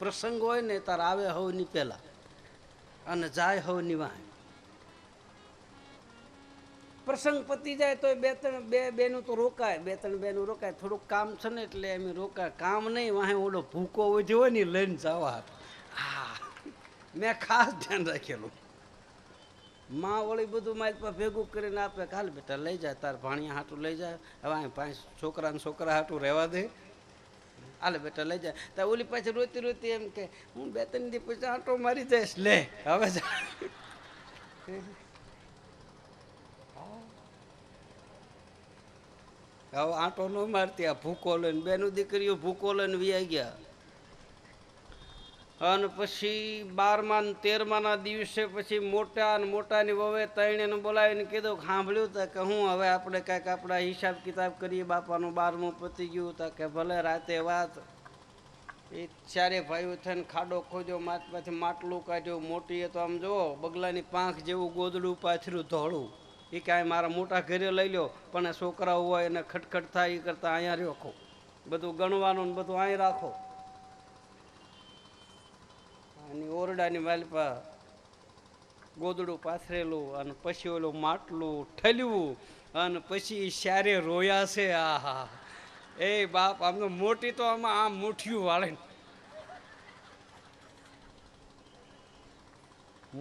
પ્રસંગ હોય ને તાર આવે હવની પહેલા અને જાય હવની વાહે. પ્રસંગ પતી જાય તો બે બેનું તો રોકાય, 2-3 બેનું રોકાય. થોડુંક કામ છે ને એટલે એમ રોકાય. કામ નહીં, વાહે ઓલો ભૂકો વધ્યો હોય ને લઈને જવા. હા, મેં ખાસ ધ્યાન રાખેલું. માં વળી બધું મારી પાસે ભેગું કરીને આપે. હાલ બેટા લઈ જાય, તાર ભાણિયા હાટું લઈ જાય. હવે અહીં 5 છોકરાને છોકરા હાટું રહેવા દે. હાલે બેટા લઈ જાય. તો ઓલી પાછી રોતી રોતી એમ કે હું 2-3 દી પછી આંટો મારી જઈશ. લે હવે હવે આંટો ન મારતી. આ ભૂકો લઈને બેનું દીકરીઓ ભૂકો લઈને વી ગયા. અને પછી 12મા ને 13મા દિવસે પછી મોટાની વવે તૈણેને બોલાવીને કીધું સાંભળ્યું તા કે હું હવે આપણે કાંઈક આપણા હિસાબ કિતાબ કરીએ. બાપાનું 12મું પતી ગયું તા કે ભલે રાતે વાત. એ 4 ભાઈઓ થઈને ખાડો ખોદ્યો, માથમાંથી માટલું કાઢ્યું. મોટીએ તો આમ જુઓ બગલાની પાંખ જેવું ગોદડું પાથર્યું ધોળું. એ કાંઈ મારા મોટા ઘરે લઈ લ્યો, પણ છોકરાઓ હોય એને ખટખટ થાય એ કરતાં અહીંયા રાખો. બધું ગણવાનું ને બધું અહીં રાખો. અને ઓરડાની માલપા ગોદડું પાથરેલું અને પછી ઓલું માટલું ઠલ્યું અને પછી સ્યારે રોયા છે. આ હા એ બાપ, આમ તો મોટી તો આમાં આમ મુઠ્ઠીયું વાળે.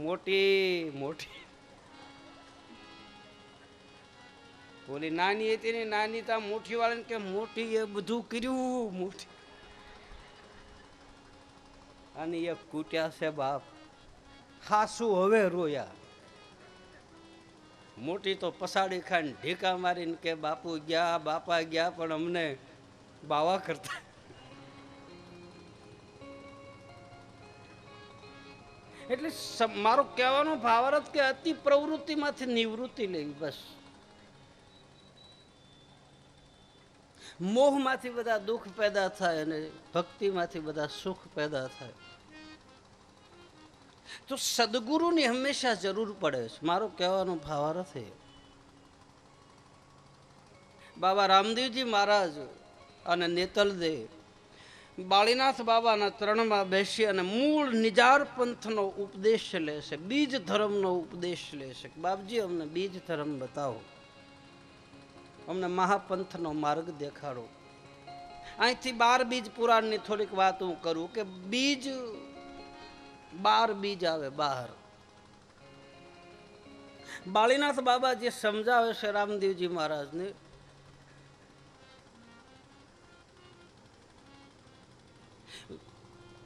મોટી ઓલી નાની હતી ને, નાની તો મુઠ્ઠી વાળે કે મોટી એ બધું કર્યું. મોટી અને એ કૂટ્યા છે બાપ. હાસું હવે રોયા. મોટી તો પસાડી ખાઈને ઢીકા મારીને કે બાપુ ગયા, બાપા ગયા, પણ અમને બાવા કરતા. એટલે મારો કહેવાનો ભાવાર્થ કે અતિ પ્રવૃત્તિમાંથી નિવૃત્તિ લેવી બસ. મોહમાંથી બધા દુઃખ પેદા થાય અને ભક્તિમાંથી બધા સુખ પેદા થાય. તો સદગુરુની હંમેશા જરૂર પડે છે. મારો કહેવાનો ભાવાર્થ છે. બાબા રામદેવજી મહારાજ અને નેતલદેવ બાળીનાથ બાબાના ચરણમાં બેસી અને મૂળ નિજાર પંથનો ઉપદેશ લે છે, બીજ ધર્મનો ઉપદેશ લે છે. બાપજી અમને બીજ ધર્મ બતાવો, અમને મહાપંથનો માર્ગ દેખાડો. અહીંથી 12 બીજ પુરાણની થોડીક વાત હું કરું કે બીજ 12 બીજ આવે બહાર. બાળીનાથ બાબા જે સમજાવે છે રામદેવજી મહારાજને,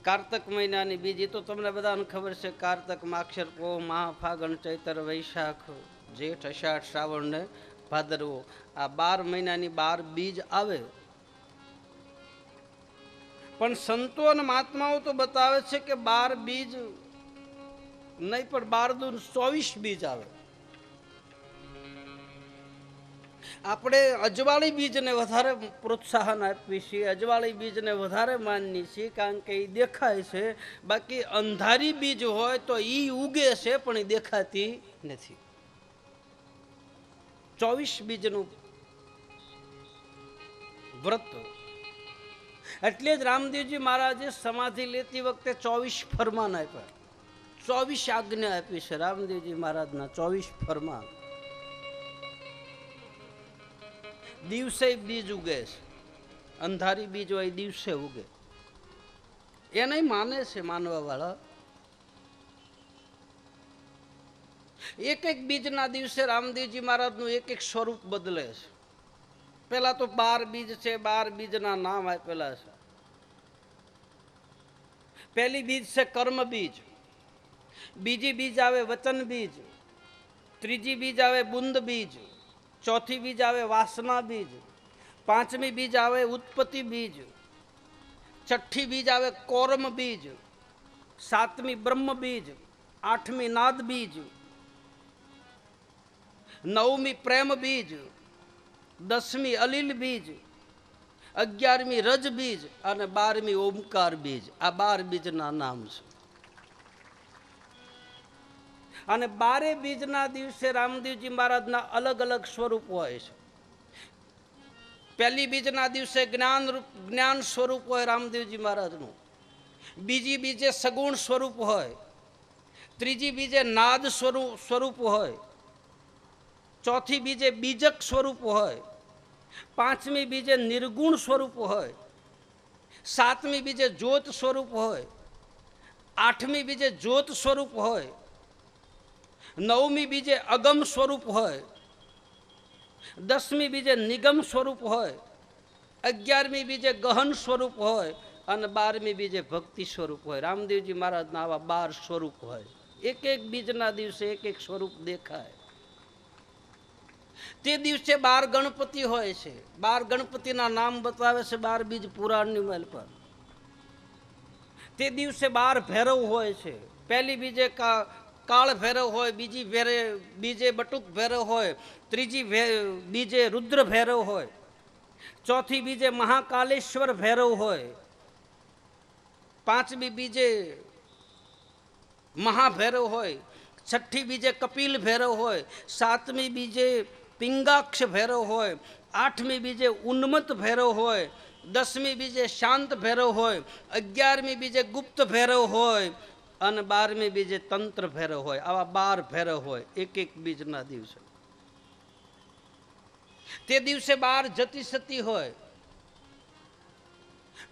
કારતક મહિનાની બીજી તો તમને બધાને ખબર છે. કારતક, માક્ષર, પોહ, મહા, ફાગણ, ચૈતર, વૈશાખ, જેઠ, અષાઢ, શ્રાવણ ને ભાદરવો. આ 12 મહિનાની 12 બીજ આવે. પણ સંતો અને મહાત્માઓ તો બતાવે છે કે 12 બીજ નહીં, પણ 12 દૂ 24 બીજ આવે. આપણે અજવાળી બીજને વધારે પ્રોત્સાહન આપીએ છીએ, અજવાળી બીજને વધારે માનીએ છીએ, કારણ કે એ દેખાય છે. બાકી અંધારી બીજ હોય તો એ ઉગે છે પણ એ દેખાતી નથી. 24 બીજનું વ્રત. એટલે જ રામદેવજી મહારાજે સમાધિ લેતી વખતે 24 ફરમાન આપ્યા, 24 આજ્ઞા આપી છે રામદેવજી મહારાજના. 24 ફરમાન. દિવસે બીજ ઉગે છે. અંધારી બીજ હોય દિવસે ઉગે. એને માને છે માનવા વાળા. એક બીજના દિવસે રામદેવજી મહારાજનું એક સ્વરૂપ બદલે છે. પેલા તો 12 બીજ છે, 12 બીજના નામ આપેલા છે. પહેલી બીજ છે કર્મ બીજ, બીજી બીજ આવે વચન બીજ, ત્રીજી બીજ આવે બુંદ બીજ, ચોથી બીજ આવે વાસના બીજ, પાંચમી બીજ આવે ઉત્પત્તિ બીજ, છઠ્ઠી બીજ આવે કોરમ બીજ, સાતમી બ્રહ્મ બીજ, આઠમી નાદ બીજ, નવમી પ્રેમ બીજ, 10મી અલીલ બીજ, 11મી રજ બીજ અને 12મી ઓમકાર બીજ. આ 12 બીજના નામ છે. અને 12 બીજના દિવસે રામદેવજી મહારાજના અલગ અલગ સ્વરૂપ હોય છે. પહેલી બીજના દિવસે જ્ઞાન સ્વરૂપ હોય રામદેવજી મહારાજનું. બીજી બીજે સગુણ સ્વરૂપ હોય, ત્રીજી બીજે નાદ સ્વરૂપ હોય, ચોથી બીજે બીજક સ્વરૂપ હોય, પાંચમી બીજે નિર્ગુણ સ્વરૂપ હોય, સાતમી બીજે જ્યોત સ્વરૂપ હોય, આઠમી બીજે જ્યોત સ્વરૂપ હોય, નવમી બીજે અગમ સ્વરૂપ હોય, દસમી બીજે નિગમ સ્વરૂપ હોય, 11મી બીજે ગહન સ્વરૂપ હોય અને 12મી બીજે ભક્તિ સ્વરૂપ હોય. રામદેવજી મહારાજના આવા 12 સ્વરૂપ હોય. એક એક બીજના દિવસે એક એક સ્વરૂપ દેખાય. તે દિવસે 12 ગણપતિ હોય છે. 12 ગણપતિના નામ બતાવે છે 12 બીજ પુરાણની મેલ પર. તે દિવસે 12 ભૈરવ હોય છે. પહેલી બીજે કાળ ભૈરવ હોય, બીજે બટુક ભૈરવ હોય, ત્રીજી બીજે રુદ્ર ભૈરવ હોય, ચોથી બીજે મહાકાલેશ્વર ભૈરવ હોય, પાંચમી બીજે મહાભૈરવ હોય, છઠ્ઠી બીજે કપિલ ભૈરવ હોય, સાતમી બીજે પિંગાક્ષ ભૈરવ હોય, આઠમી બીજે ઉન્મત્ત ભૈરવ હોય, 10મી બીજે શાંત ભૈરવ હોય, 11મી બીજે ગુપ્ત ભૈરવ હોય અને 12મી બીજે તંત્ર ભૈરવ હોય. આવા 12 ભૈરવ હોય એક એક બીજના દિવસે. તે દિવસે 12 જતી સતી હોય.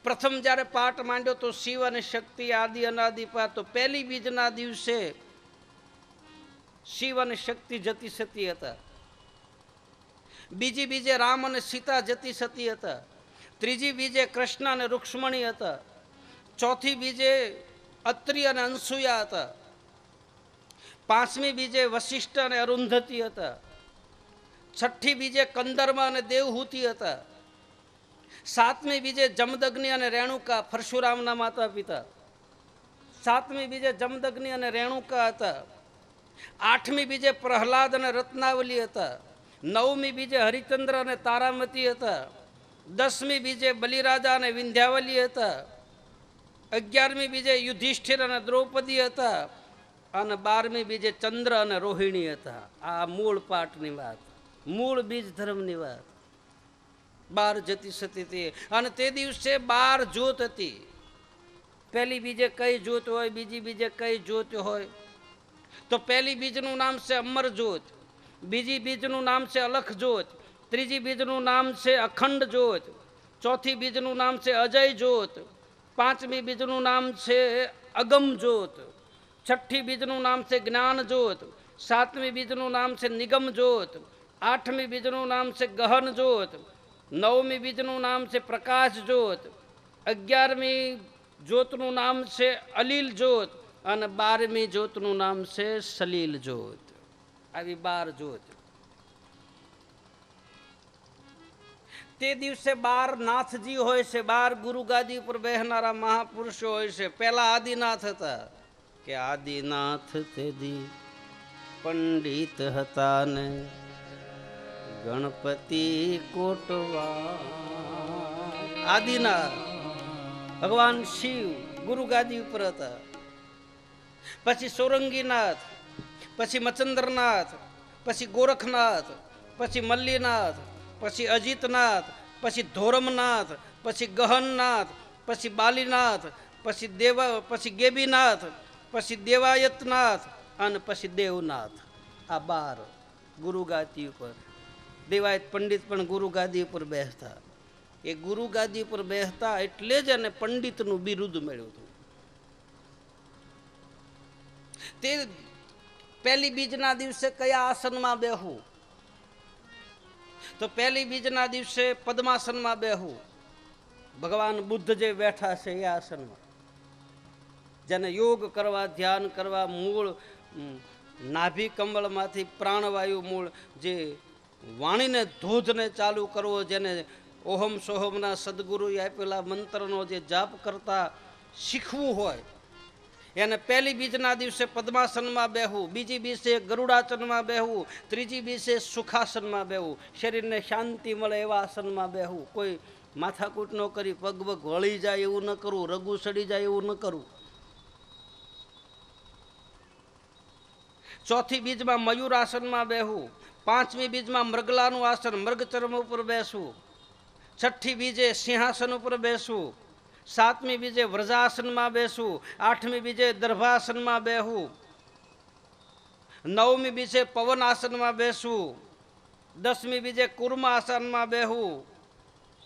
પ્રથમ જ્યારે પાઠ માંડ્યો તો શિવ અને શક્તિ આદિ અનાદિ પાર, તો પહેલી બીજના દિવસે શિવ અને શક્તિ જતી સતી હતા. બીજી બીજે રામ અને સીતા જતી સતી હતા. ત્રીજી બીજે કૃષ્ણ અને રૂક્ષ્મણી હતા. ચોથી બીજે અત્રિ અને અનસુયા હતા. પાંચમી બીજે વશિષ્ઠ અને અરુંધતી હતા. છઠ્ઠી બીજે કંદર્મા અને દેવહૂતિ હતા. સાતમી બીજે જમદગ્નિ અને રેણુકા, પરશુરામના માતા પિતા. સાતમી બીજે જમદગ્નિ અને રેણુકા હતા. આઠમી બીજે પ્રહલાદ અને રત્નાવલી હતા. નવમી બીજે હરિચંદ્ર અને તારામતી હતા. 10મી બીજે બલિરાજા અને વિંધ્યાવલી હતા. 11મી બીજે યુધિષ્ઠિર અને દ્રૌપદી હતા અને 12મી બીજે ચંદ્ર અને રોહિણી હતા. આ મૂળ પાઠની વાત, મૂળ બીજ ધર્મની વાત. 12 જતી સતી હતી અને તે દિવસે 12 જ્યોત હતી. પહેલી બીજે કઈ જ્યોત હોય, બીજી બીજે કઈ જ્યોત હોય? તો પહેલી બીજનું નામ છે અમર જ્યોત, બીજી બીજનું નામ છે અલખ જ્યોત, ત્રીજી બીજનું નામ છે અખંડ જ્યોત, ચોથી બીજનું નામ છે અજય જ્યોત, પાંચમી બીજનું નામ છે અગમ જ્યોત, છઠ્ઠી બીજનું નામ છે જ્ઞાન જ્યોત, સાતમી બીજનું નામ છે નિગમ જ્યોત, આઠમી બીજનું નામ છે ગહન જ્યોત, નવમી બીજનું નામ છે પ્રકાશ જ્યોત, 11મી જ્યોતનું નામ છે અલીલ જ્યોત અને 12મી જ્યોતનું નામ છે સલીલ જ્યોત. આવી 12 જ્યોત. તે દિવસે 12 નાથજી હોય છે. 12 ગુરુ ગાદી ઉપર બેહનારા મહાપુરુષો હોય છે. પહેલા આદિનાથ હતા કે આદિનાથ તેદી પંડિત હતા ને ગણપતિ કોટવા. આદિનાથ ભગવાન શિવ ગુરુ ગાદી ઉપર હતા. પછી સોરંગીનાથ, પછી મચંદ્રનાથ, પછી ગોરખનાથ, પછી મલ્લીનાથ, પછી અજીતનાથ, પછી ધોરમનાથ, પછી ગહનનાથ, પછી બાલીનાથ, પછી ગેબીનાથ, પછી દેવાયતનાથ અને પછી દેવનાથ. આ 12 ગુરુ ગાદી ઉપર. દેવાયત પંડિત પણ ગુરુ ગાદી ઉપર બેસતા. એ ગુરુ ગાદી ઉપર બેસતા એટલે જ એને પંડિતનું બિરુદ મળ્યું હતું. તે પહેલી બીજના દિવસે કયા આસનમાં બેહવું? તો પહેલી બીજના દિવસે પદ્માસનમાં બેહવું. ભગવાન બુદ્ધ જે બેઠા છે એ આસનમાં. જેને યોગ કરવા, ધ્યાન કરવા, મૂળ નાભી કમળમાંથી પ્રાણવાયુ મૂળ જે વાણીને ધોધને ચાલુ કરવો, જેને ઓહમ સોહમના સદગુરુએ આપેલા મંત્રનો જે જાપ કરતા શીખવું હોય, એને પહેલી બીજના દિવસે પદ્માસનમાં બેહવું, બીજી બીજે ગરુડાસનમાં બેહવું, ત્રીજી બીજે સુખાસનમાં બેહવું. શરીરને શાંતિ મળે એવા આસનમાં બેહવું. કોઈ માથાકૂટ ન કરી, પગ વળી જાય એવું ન કરવું, રગુ સડી જાય એવું ન કરવું. ચોથી બીજમાં મયુરાસનમાં બેહવું. પાંચમી બીજમાં મૃગલાનું આસન, મૃગચર્મ ઉપર બેસવું. છઠ્ઠી બીજે સિંહાસન ઉપર બેસવું. સાતમી બીજે વ્રજાસનમાં બેસવું, આઠમી બીજે દર્ભાસનમાં બેહવું, નવમી બીજે પવન આસનમાં બેસવું, 10મી બીજે કુર્મ આસનમાં બેહવું,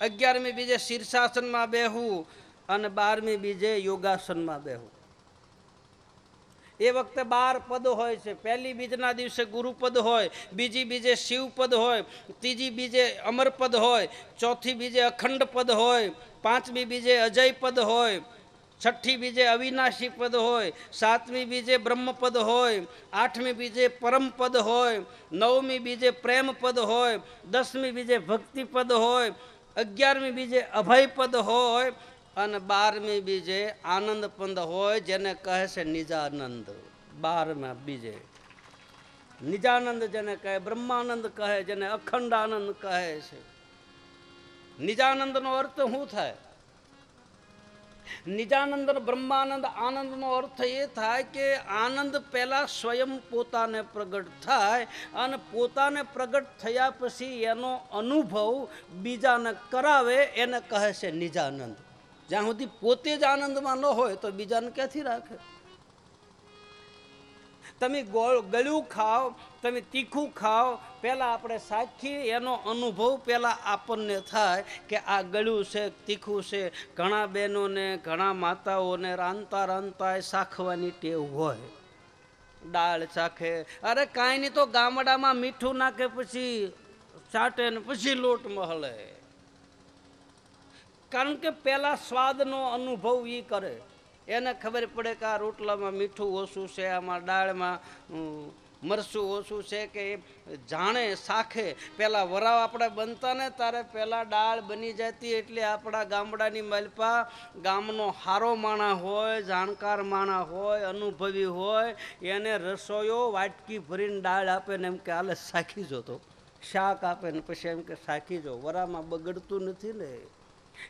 11મી બીજે શીર્ષાસનમાં બેહવું અને 12મી બીજે યોગાસનમાં બેહવું. એ વખતે 12 પદ હોય છે. પહેલી બીજના દિવસે ગુરુપદ હોય, બીજી બીજે શિવપદ હોય, ત્રીજી બીજે અમરપદ હોય, ચોથી બીજે અખંડ પદ હોય, પાંચમી બીજે અજય પદ હોય, છઠ્ઠી બીજે અવિનાશી પદ હોય, સાતમી બીજે બ્રહ્મપદ હોય, આઠમી બીજે પરમપદ હોય, નવમી બીજે પ્રેમ પદ હોય, 10મી બીજે ભક્તિ પદ હોય, 11મી બીજે અભય પદ હોય અને 12મી બીજે આનંદ પદ હોય, જેને કહે છે નિજાનંદ. 12મા બીજે નિજાનંદ જેને કહે, બ્રહ્માનંદ કહે, જેને અખંડ આનંદ કહે છે. નિજાનંદનો અર્થ શું થાય? નિજાનંદ, બ્રહ્માનંદ, આનંદનો અર્થ એ થાય કે આનંદ પહેલા સ્વયં પોતાને પ્રગટ થાય અને પોતાને પ્રગટ થયા પછી એનો અનુભવ બીજાને કરાવે, એને કહે છે નિજાનંદ. જ્યાં સુધી પોતે જ આનંદમાં ન હોય તો બીજાને ક્યાંથી રાખે? તમે ગળ્યું ખાઓ, તમે તીખું ખાઓ, પહેલાં આપણે સાખીએ, એનો અનુભવ પહેલાં આપણને થાય કે આ ગળ્યું છે, તીખું છે. ઘણા બહેનોને, ઘણા માતાઓને રાંધતા રાંધતા શાખવાની ટેવ હોય. દાળ ચાખે, અરે કાંઈ નહીં તો ગામડામાં મીઠું નાખે, પછી ચાટે ને પછી લોટ મહલે. કારણ કે પહેલાં સ્વાદનો અનુભવ એ કરે, એને ખબર પડે કે આ રોટલામાં મીઠું ઓછું છે, આમાં દાળમાં મરચું ઓછું છે, કે જાણે શાખે. પહેલાં વરાવ આપણે બનતા ને ત્યારે પહેલાં દાળ બની જતી, એટલે આપણા ગામડાની માલપા ગામનો હારો માણા હોય, જાણકાર માણા હોય, અનુભવી હોય, એને રસોઈયો વાટકી ભરીને દાળ આપે ને એમ કે હાલે શાખી જો. તો શાક આપે ને પછી એમ કે શાખી જો, વરામાં બગડતું નથી ને.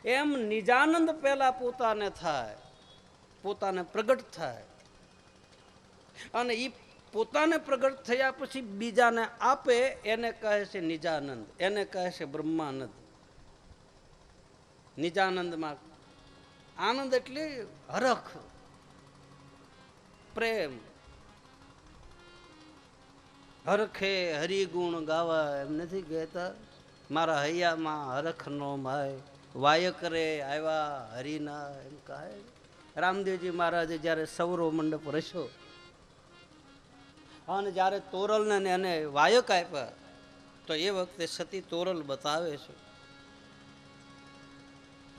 એમ નિજાનંદ પહેલા પોતાને થાય, પોતાને પ્રગટ થાય અને એ પોતાને પ્રગટ થયા પછી બીજાને આપે, એને કહે છે નિજાનંદ, એને કહે છે બ્રહ્માનંદ. નિજાનંદમાં આનંદ એટલે હરખ, પ્રેમ. હરખે હરિગુણ ગાવા, એમ નથી કહેતા? મારા હૈયામાં હરખ નો માય, વાય કરે આવ્યા હરિના, એમ કહે. રામદેવજી મહારાજે જ્યારે સૌરો મંડપ રચ્યો અને જ્યારે તોરલને એને વાયક આપ્યા, તો એ વખતે સતી તોરલ બતાવે છે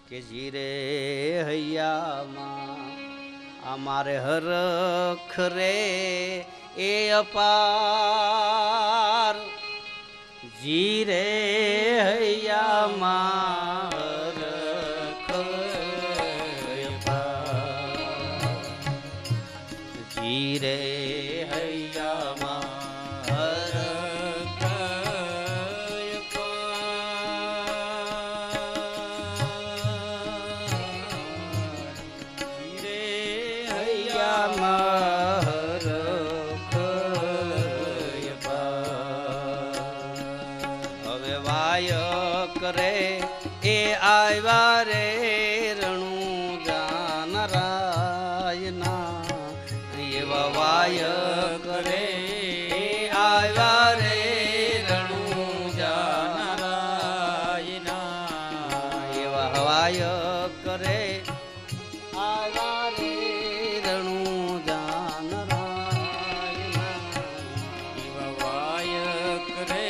કે જીરે હૈયામાં અમારે હરખ રે એ અપાર, જીરે હૈયામાં રે હૈયામાં હરખ રે હૈયામાં હરખ. હવે વાય કરે એ આવ્યા રે રણુ જાનરાયના, વાય કરે આવ્યા રે રણુ જાનરાયના, એવા વાય કરે આવ્યા રે રણુ જાનરાયના, એવા વાય કરે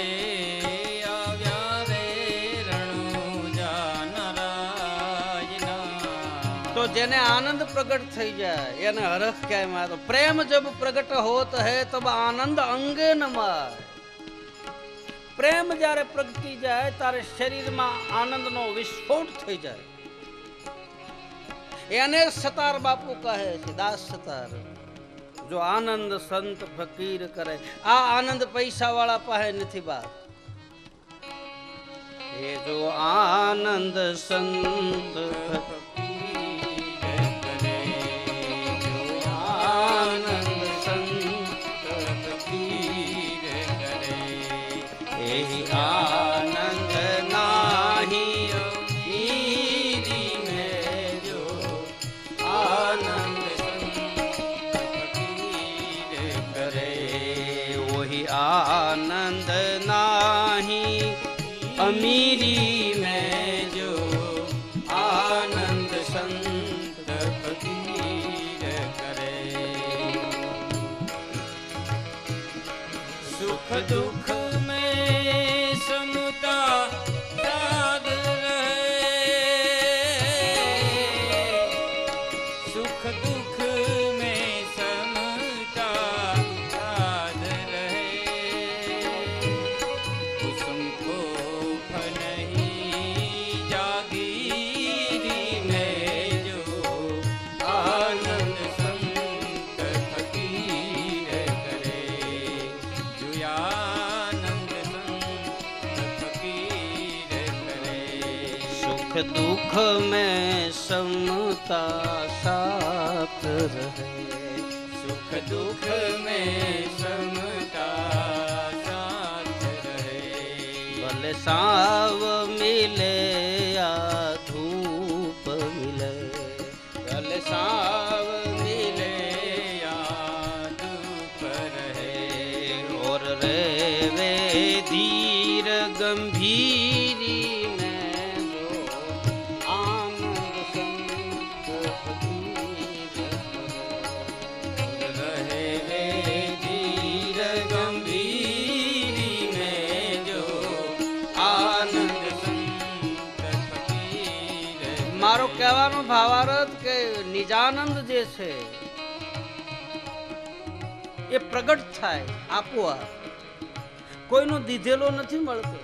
આવ્યા રે રણુ જાનરાયના. તો જેને આનંદ પ્રગટ થઈ જાય એને હરખ કહેવાય. તો પ્રેમ જબ પ્રગટ હોત હૈ તબ આનંદ અંગે ન માય. પ્રેમ જ્યારે પ્રગટી જાય ત્યારે શરીરમાં આનંદનો વિસ્ફોટ થઈ જાય. એને સતાર બાપુ કહે છે, દાસ સતાર. જો આનંદ સંત ફકીર કરે, આ આનંદ પૈસા વાળા પાસે નથી બાપ. એ જો આનંદ સંત આનંદ નાહી अमीरी में जो आनंद संत फकीर करे। सुख दुख में समता साध रहे, सुख दुख में समता साध रहे। कुसुम को नहीं जागीरी में जो आनंद संत फकीर करे। जो आनंद संत फकीर करे। सुख दुख में समता साथ रहे। सुख दुख में समता साथ रहे। भले साव मिले या धूप मिले, भले साव मिले या धूप रहे। और रेवे धीर गंभीरी में जो आनंद संत फकीर करे। रहे वे धीर गंभीरी में जो आनंद संत फकीर। મારો કહેવાનો ભાવાર્થ કે નિજાનંદ જે છે એ પ્રગટ થાય આપોઆપ, કોઈનો દીધેલો નથી મળતો.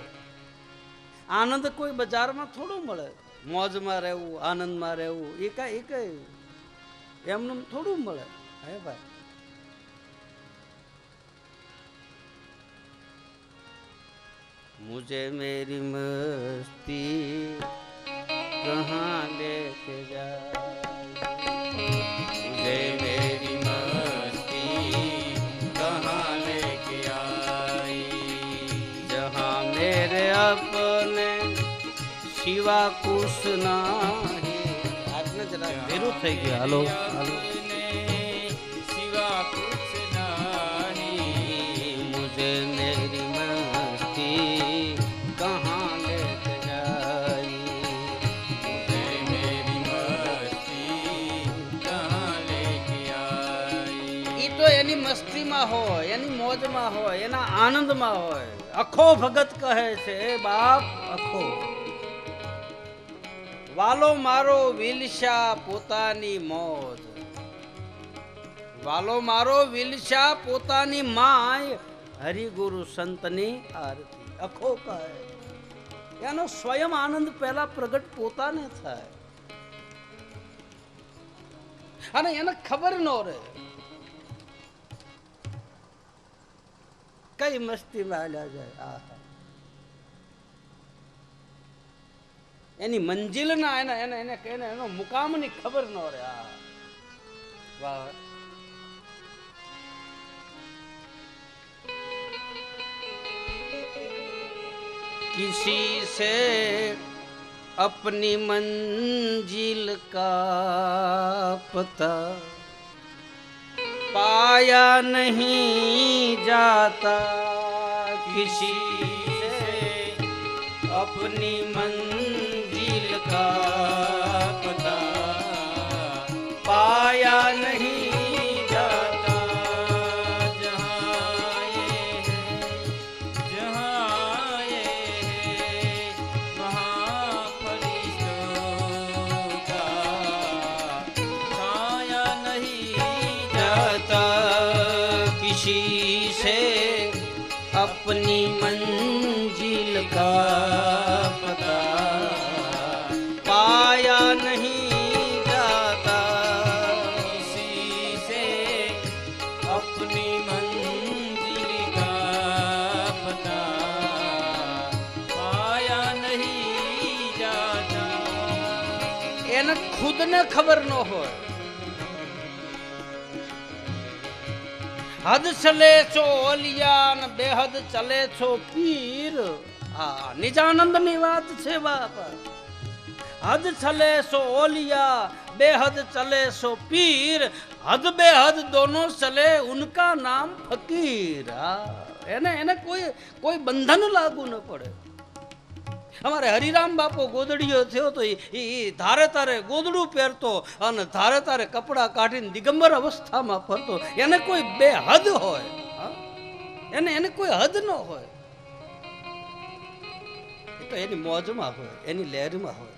આનંદ કોઈ બજારમાં થોડો મળે. મોજમાં રહેવું, આનંદમાં રહેવું એ કઈ એમનું થોડું મળે. હે ભાઈ, मुझे मेरी मस्ती कहाँ लेके जाए, मुझे मेरी मस्ती कहाँ लेके आई। जहाँ मेरे अपने शिवा कुछ नाही. આજને જરા ભેરું થઈ ગયું. હાલો હાલો. सिवा कुछ नहीं। मुझे मेरी मस्ती कहाँ लेके जाई, मुझे मेरी मस्ती कहाँ लेके आई। ઈ તો એની મસ્તીમાં હોય, એની મોજમાં હોય, એના આનંદમાં હોય. અખો ભગત કહે છે બાપ અખો, વાલો મારો વિલસા પોતાની મોજ, વાલો મારો વિલસા પોતાની માય, હરિગુરુ સંતની આરતી. અખો કહે એનો સ્વયં આનંદ પહેલા પ્રગટ પોતાને થાય અને એને ખબર ન રહે કઈ મસ્તીમાં હાલ્યા જાય. આહા, એની મંજિલ ના એના એને એને એને એનો મુકામની ખબર ન રહે. આ વાહ. किसी से अपनी मंजिल का पता पाया नहीं जाता, किसी से अपनी मंजिल का पता पाया नहीं जाता. जहाँ ये है वहाँ फरिश्तों का छाया नहीं जाता, किसी से अपनी मंजिल का पता पाया नहीं जाता, किसी से अपनी मंजिल का पता पाया नहीं जाता. એને ખુદ ને ખબર ન હોય. હદ ચલે છો ઓલિયાન, બેહદ ચલે છો પીર. આ નિજાનંદ ની વાત છે બાપા. હદ ચલે સો ઓલિયા, बेहद चले सो पीर, हद बेहद दोनों चले उनका नाम फकीर. એને એને કોઈ કોઈ બંધન લાગુ ન પડે. અમારે હરિરામ બાપો ગોદડીયો થયો તો એ ધારે તારે ગોદડું પહેરતો અને ધારે તારે કપડાં કાઢીને દિગંબર અવસ્થામાં ફરતો. એને કોઈ બે હદ હોય? હા? એને કોઈ હદ ન હોય. એ તો એની મોજમાં હોય, એની લહેરમાં હોય.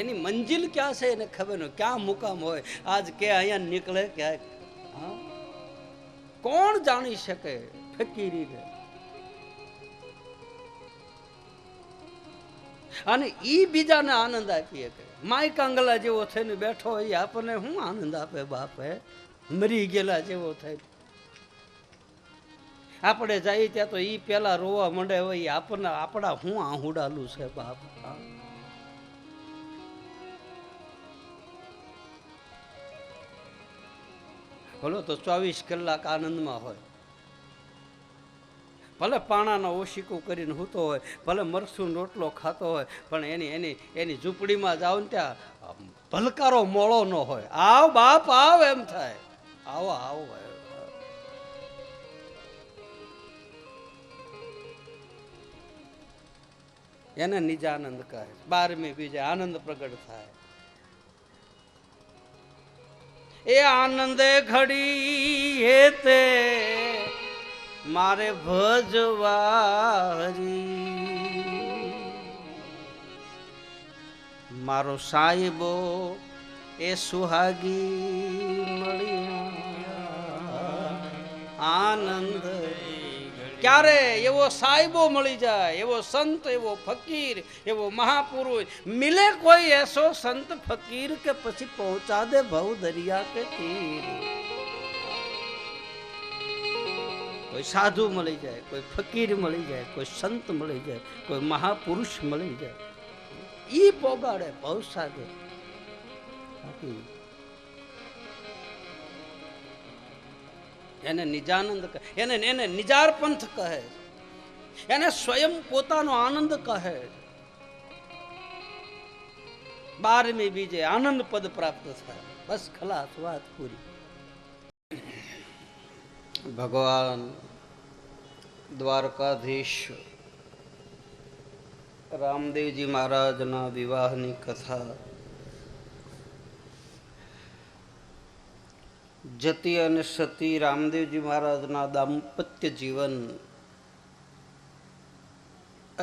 એની મંજિલ ક્યાં છે એને ખબર ન, ક્યાં મુકામ હોય. આજ કે અહીંયા નીકળે ક્યાંક, હા? કોણ જાણી શકે ફકીરીને? અને ઈ બીજાને આનંદ આપી શકે. માય કાંગલા જેવો થઈને બેઠો હોય આપણને શું આનંદ આપે બાપ? હે, મરી ગયેલા જેવો થાય. આપણે જઈએ ત્યાં તો ઈ પેલા રોવા માંડે હોય. આપણને આપણા શું આહુડાલું છે બાપ. બોલો તો 24 કલાક આનંદમાં હોય. ભલે પાણાના ઓશીકું કરીને સૂતો હોય, ભલે મરસું રોટલો ખાતો હોય, પણ એની ઝૂંપડીમાં જાવ ને ત્યાં ભલકારો મોળો ન હોય. આવ બાપ આવ એમ થાય. આવો આવો. એને નિજ આનંદ કહે. 12મી બીજે આનંદ પ્રગટ થાય. એ આનંદે ઘડી હેતે મારે ભજવારી, મારો સાહેબો એ સુહાગી મળ્યા. આનંદ ક્યારે? એવો સાહેબો મળી જાય, એવો સંત, એવો ફકીર, એવો મહાપુરુષ મિલે કોઈ એસો સંત ફકીર કે પછી પહોંચા દે ભવ દરિયા કે તીર. કોઈ સાધુ મળી જાય, કોઈ ફકીર મળી જાય, કોઈ સંત મળી જાય, કોઈ મહાપુરુષ મળી જાય, ઈ પોગાડે ભવસાગર. એને નિજાનંદ કહે, એને નિજાર પંથ કહે, એને સ્વયં પોતાનો આનંદ કહે. 12મી બીજે આનંદ પદ પ્રાપ્ત થાય. બસ ખલાસ, વાત પૂરી. ભગવાન દ્વારકાધીશ રામદેવજી મહારાજના વિવાહની કથા જતી અને સતી રામદેવજી મહારાજના દાંપત્ય જીવન.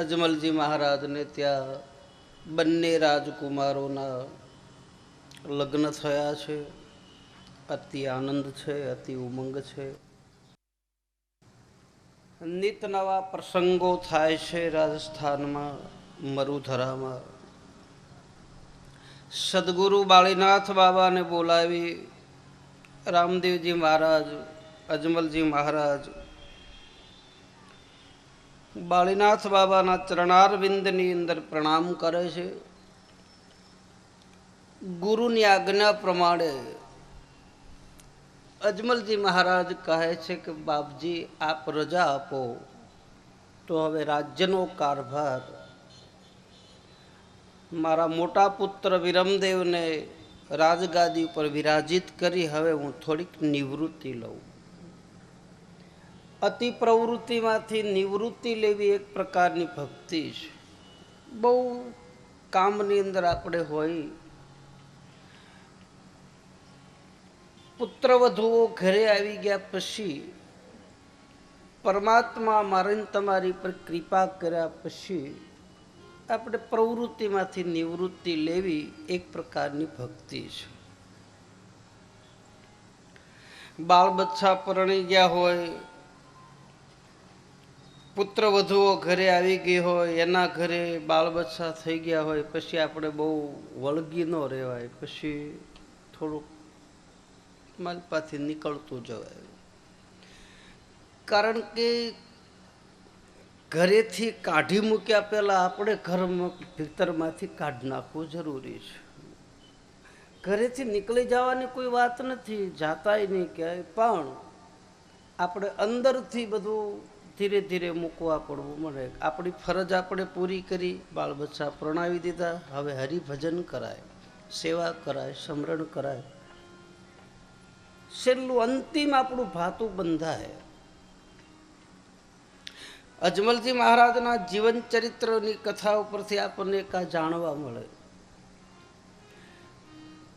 અજમલજી મહારાજને ત્યાં બંને રાજકુમારોના લગ્ન થયા છે. અતિ આનંદ છે, અતિ ઉમંગ છે. નિત નવા પ્રસંગો થાય છે રાજસ્થાનમાં, મરુધરામાં. સદગુરુ બાળીનાથ બાબાને બોલાવી રામદેવજી મહારાજ, અજમલજી મહારાજ બાળીનાથ બાબાના ચરણારવિંદની અંદર પ્રણામ કરે છે. ગુરુની આજ્ઞા પ્રમાણે અજમલજી મહારાજ કહે છે કે બાપજી આપ રજા આપો તો હવે રાજ્યનો કારભાર મારા મોટા પુત્ર વિરમદેવને રાજગાદી ઉપર વિરાજિત કરી હવે હું થોડીક નિવૃત્તિ લઉં. અતિ પ્રવૃત્તિમાંથી નિવૃત્તિ લેવી એક પ્રકારની ભક્તિ છે. બહુ કામની અંદર આપણે હોય, પુત્રવધુઓ ઘરે આવી ગયા પછી પરમાત્મા મારીને તમારી પર કૃપા કર્યા પછી આપણે પ્રવૃત્તિમાંથી નિવૃત્તિ લેવી એક પ્રકારની ભક્તિ છે. બાળ બચ્ચા પરણી ગયા હોય, પુત્રવધુઓ ઘરે આવી ગઈ હોય, એના ઘરે બાળ બચ્ચા થઈ ગયા હોય, પછી આપણે બહુ વળગી ન રહેવાય. પછી થોડુંક માલપાથી નીકળતું જવાય. કારણ કે ઘરેથી કાઢી મૂક્યા પહેલાં આપણે ઘરમાં ભીતરમાંથી કાઢી નાખવું જરૂરી છે. ઘરેથી નીકળી જવાની કોઈ વાત નથી, જાતાય નહીં ક્યાંય, પણ આપણે અંદરથી બધું ધીરે ધીરે મૂકવા પડવું મળે. આપણી ફરજ આપણે પૂરી કરી, બાળ બચ્ચા પ્રણાવી દીધા, હવે હરિભજન કરાય, સેવા કરાય, સ્મરણ કરાય. છેલ્લું અંતિમ આપણું ભાતું બંધાય. અજમલજી મહારાજના જીવન ચરિત્રની કથા ઉપરથી આપણને કા જાણવા મળે.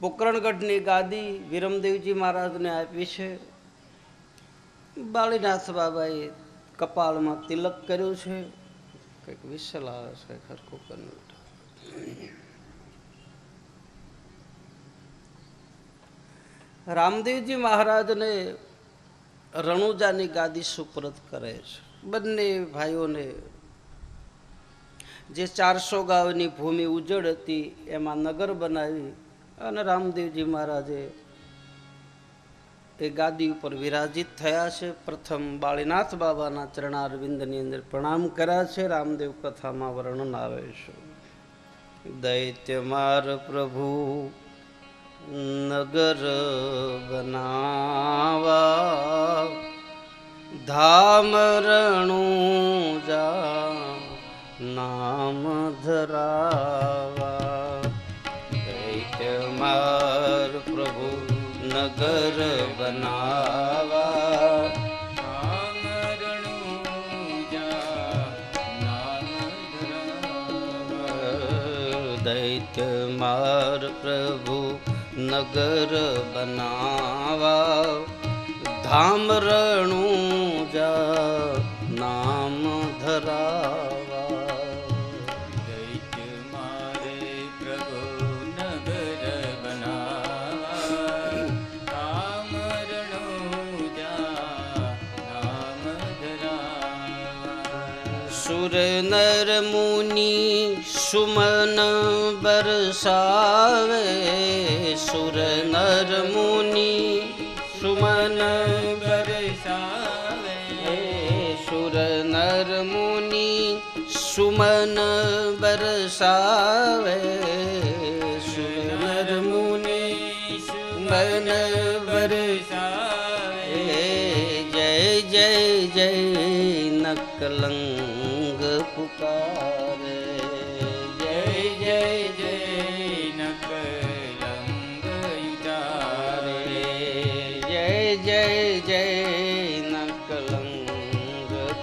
પોકરણગઢની ગાદી વિરમદેવજી મહારાજને આપી છે. બાળીનાથ બાબાએ કપાળમાં તિલક કર્યું છે. કંઈક વિસલ આવે છે ખરખું કરવું. રામદેવજી મહારાજને રણુજાની ગાદી સુપરત કરે છે. બંને ભાઈઓને જે 400 ગાવની ભૂમિ ઉજળ હતી એમાં નગર બનાવી અને રામદેવજી મહારાજે એ ગાદી ઉપર વિરાજિત થયા છે. પ્રથમ બાળીનાથ બાબાના ચરણારવિંદની અંદર પ્રણામ કર્યા છે. રામદેવ કથામાં વર્ણન આવે છે. દૈત્ય માર પ્રભુ નગર બનાવા ધામ રણુજા નામ ધરાવા. દૈત્ય માર પ્રભુ નગર બનાવા રામ રણુજા નામ ધરાવા. દૈત્ય માર પ્રભુ નગર બનાવા ધામ રણુજા નામ ધરાવા. દૈત્ય મારે પ્રભુ નગર બનાવા રામ રણુજા નામ ધરાવા. સુર નર મુનિ સુમન બરસાવે સુર નર મુનિ સુમન બરસાવે સુર નર મુનિ સુમન બરસાવે સુર નર મુનિ સુમન બરસાવે. જય જય જય નકલંગ પુકારે. જય જય જય નકલંગ યુજારે. જય જય જય નકલંગ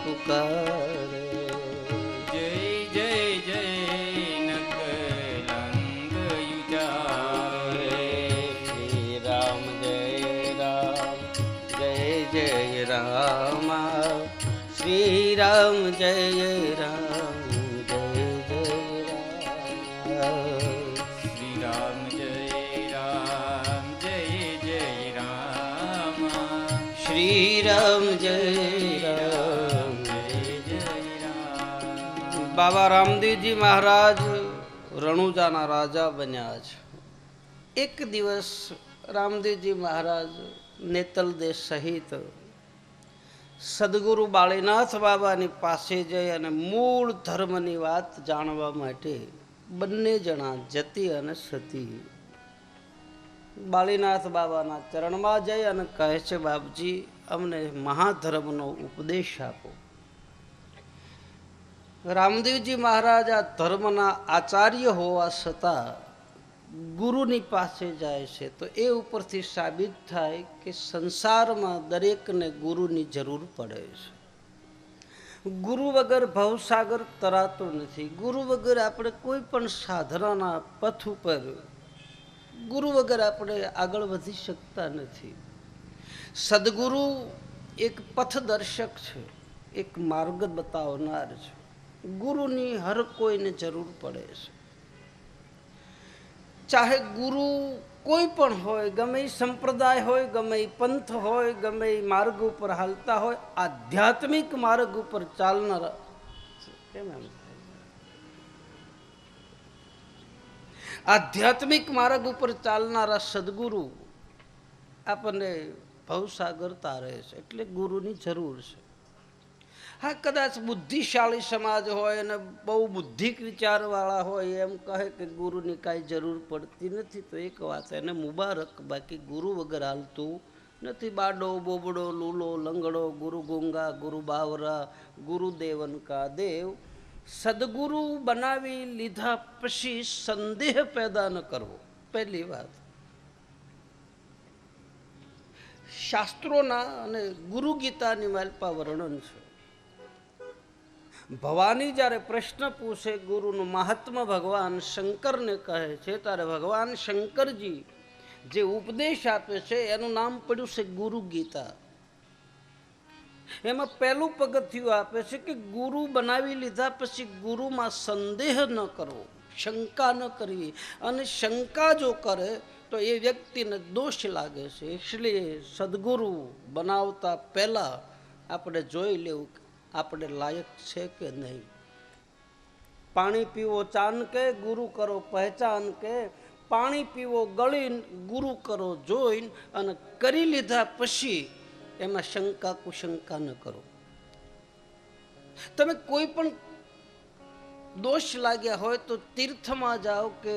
પુકારે. જય જય જય નકલંગ યુજારે. શ્રી રામ જય રામ જય જય રામ. શ્રી રામ જય રામ જય જય રામ. શ્રી રામ જય રામ જય જય રામ. શ્રી રામ જય રામ. જય જય રામ. બાબા રામદેવજી મહારાજ રણુજાના રાજા બન્યા છે. એક દિવસ રામદેવજી મહારાજ નેતલ દેશ સહિત સદગુરુ બાળીનાથ બાબાની પાસે જઈ અને મૂળ ધર્મની વાત જાણવા માટે બંને જણા જતી અને સતી બાળીનાથ બાબાના ચરણમાં જઈ અને કહે છે, બાપજી અમને મહાધર્મનો ઉપદેશ આપો. રામદેવજી મહારાજ આ ધર્મના આચાર્ય હોવા છતાં ગુરુની પાસે જાય છે તો એ ઉપરથી સાબિત થાય કે સંસારમાં દરેકને ગુરુની જરૂર પડે છે. ગુરુ વગર ભવસાગર તરાતો નથી. ગુરુ વગર આપણે કોઈ પણ સાધનાના પથ ઉપર ગુરુ વગર આપણે આગળ વધી શકતા નથી. સદગુરુ એક પથદર્શક છે, એક માર્ગ બતાવનાર છે. ગુરુની હર કોઈને જરૂર પડે છે. ચાહે ગુરુ કોઈ પણ હોય, ગમે એ સંપ્રદાય હોય, ગમે એ પંથ હોય, ગમે એ માર્ગ ઉપર હાલતા હોય, આધ્યાત્મિક માર્ગ ઉપર ચાલનારા કેમ એમ આધ્યાત્મિક માર્ગ ઉપર ચાલનારા સદગુરુ આપણને ભવસાગર તારે છે. એટલે ગુરુની જરૂર છે. હા, કદાચ બુદ્ધિશાળી સમાજ હોય અને બહુ બુદ્ધિક વિચારવાળા હોય એમ કહે કે ગુરુની કાંઈ જરૂર પડતી નથી, તો એક વાત એને મુબારક. બાકી ગુરુ વગર હાલતું નથી. બાડો બોબડો લૂલો લંગડો ગુરુ ગુંગા ગુરુ બાવરા ગુરુદેવન કા દેવ. સદગુરુ બનાવી લીધા પછી સંદેહ પેદા ન કરવો, પહેલી વાત. શાસ્ત્રોના અને ગુરુ ગીતાની માલપા વર્ણન છે. ભવાની જ્યારે પ્રશ્ન પૂછે ગુરુનું મહાત્મા ભગવાન શંકરને કહે છે, ત્યારે ભગવાન શંકરજી જે ઉપદેશ આપે છે એનું નામ પડ્યું છે ગુરુ ગીતા. એમાં પહેલું પગથિયું આપે છે કે ગુરુ બનાવી લીધા પછી ગુરુમાં સંદેહ ન કરવો, શંકા ન કરવી, અને શંકા જો કરે તો એ વ્યક્તિને દોષ લાગે છે. એટલે સદગુરુ બનાવતા પહેલા આપણે જોઈ લેવું આપણે લાયક છે કે નહીં. પાણી પીવો ચાન કે ગુરુ કરો પહેચાન કે, પાણી પીવો ગળીને ગુરુ કરો જોઈને, અને કરી લીધા પછી એમાં શંકા કુશંકા ન કરો. તમે કોઈ પણ દોષ લાગ્યા હોય તો તીર્થમાં જાઓ કે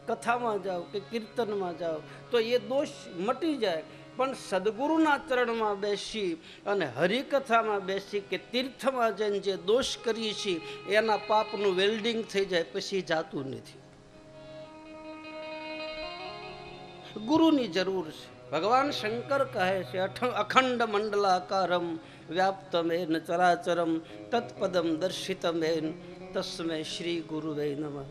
કથામાં જાઓ કે કીર્તનમાં જાઓ તો એ દોષ મટી જાય. પણ સદગુરુના ચરણમાં બેસી અને હરિકથામાં બેસી કે તીર્થમાં જઈને જે દોષ કરીએ છીએ એના પાપનું વેલ્ડિંગ થઈ જાય, પછી જાતું નથી. ગુરુની જરૂર છે. ભગવાન શંકર કહે છે અખંડ મંડલાકારમ વ્યાપ્તમેન ચરાચરમ તત્પદમ દર્શિતમેન તસ્મે શ્રી ગુરુવે નમઃ.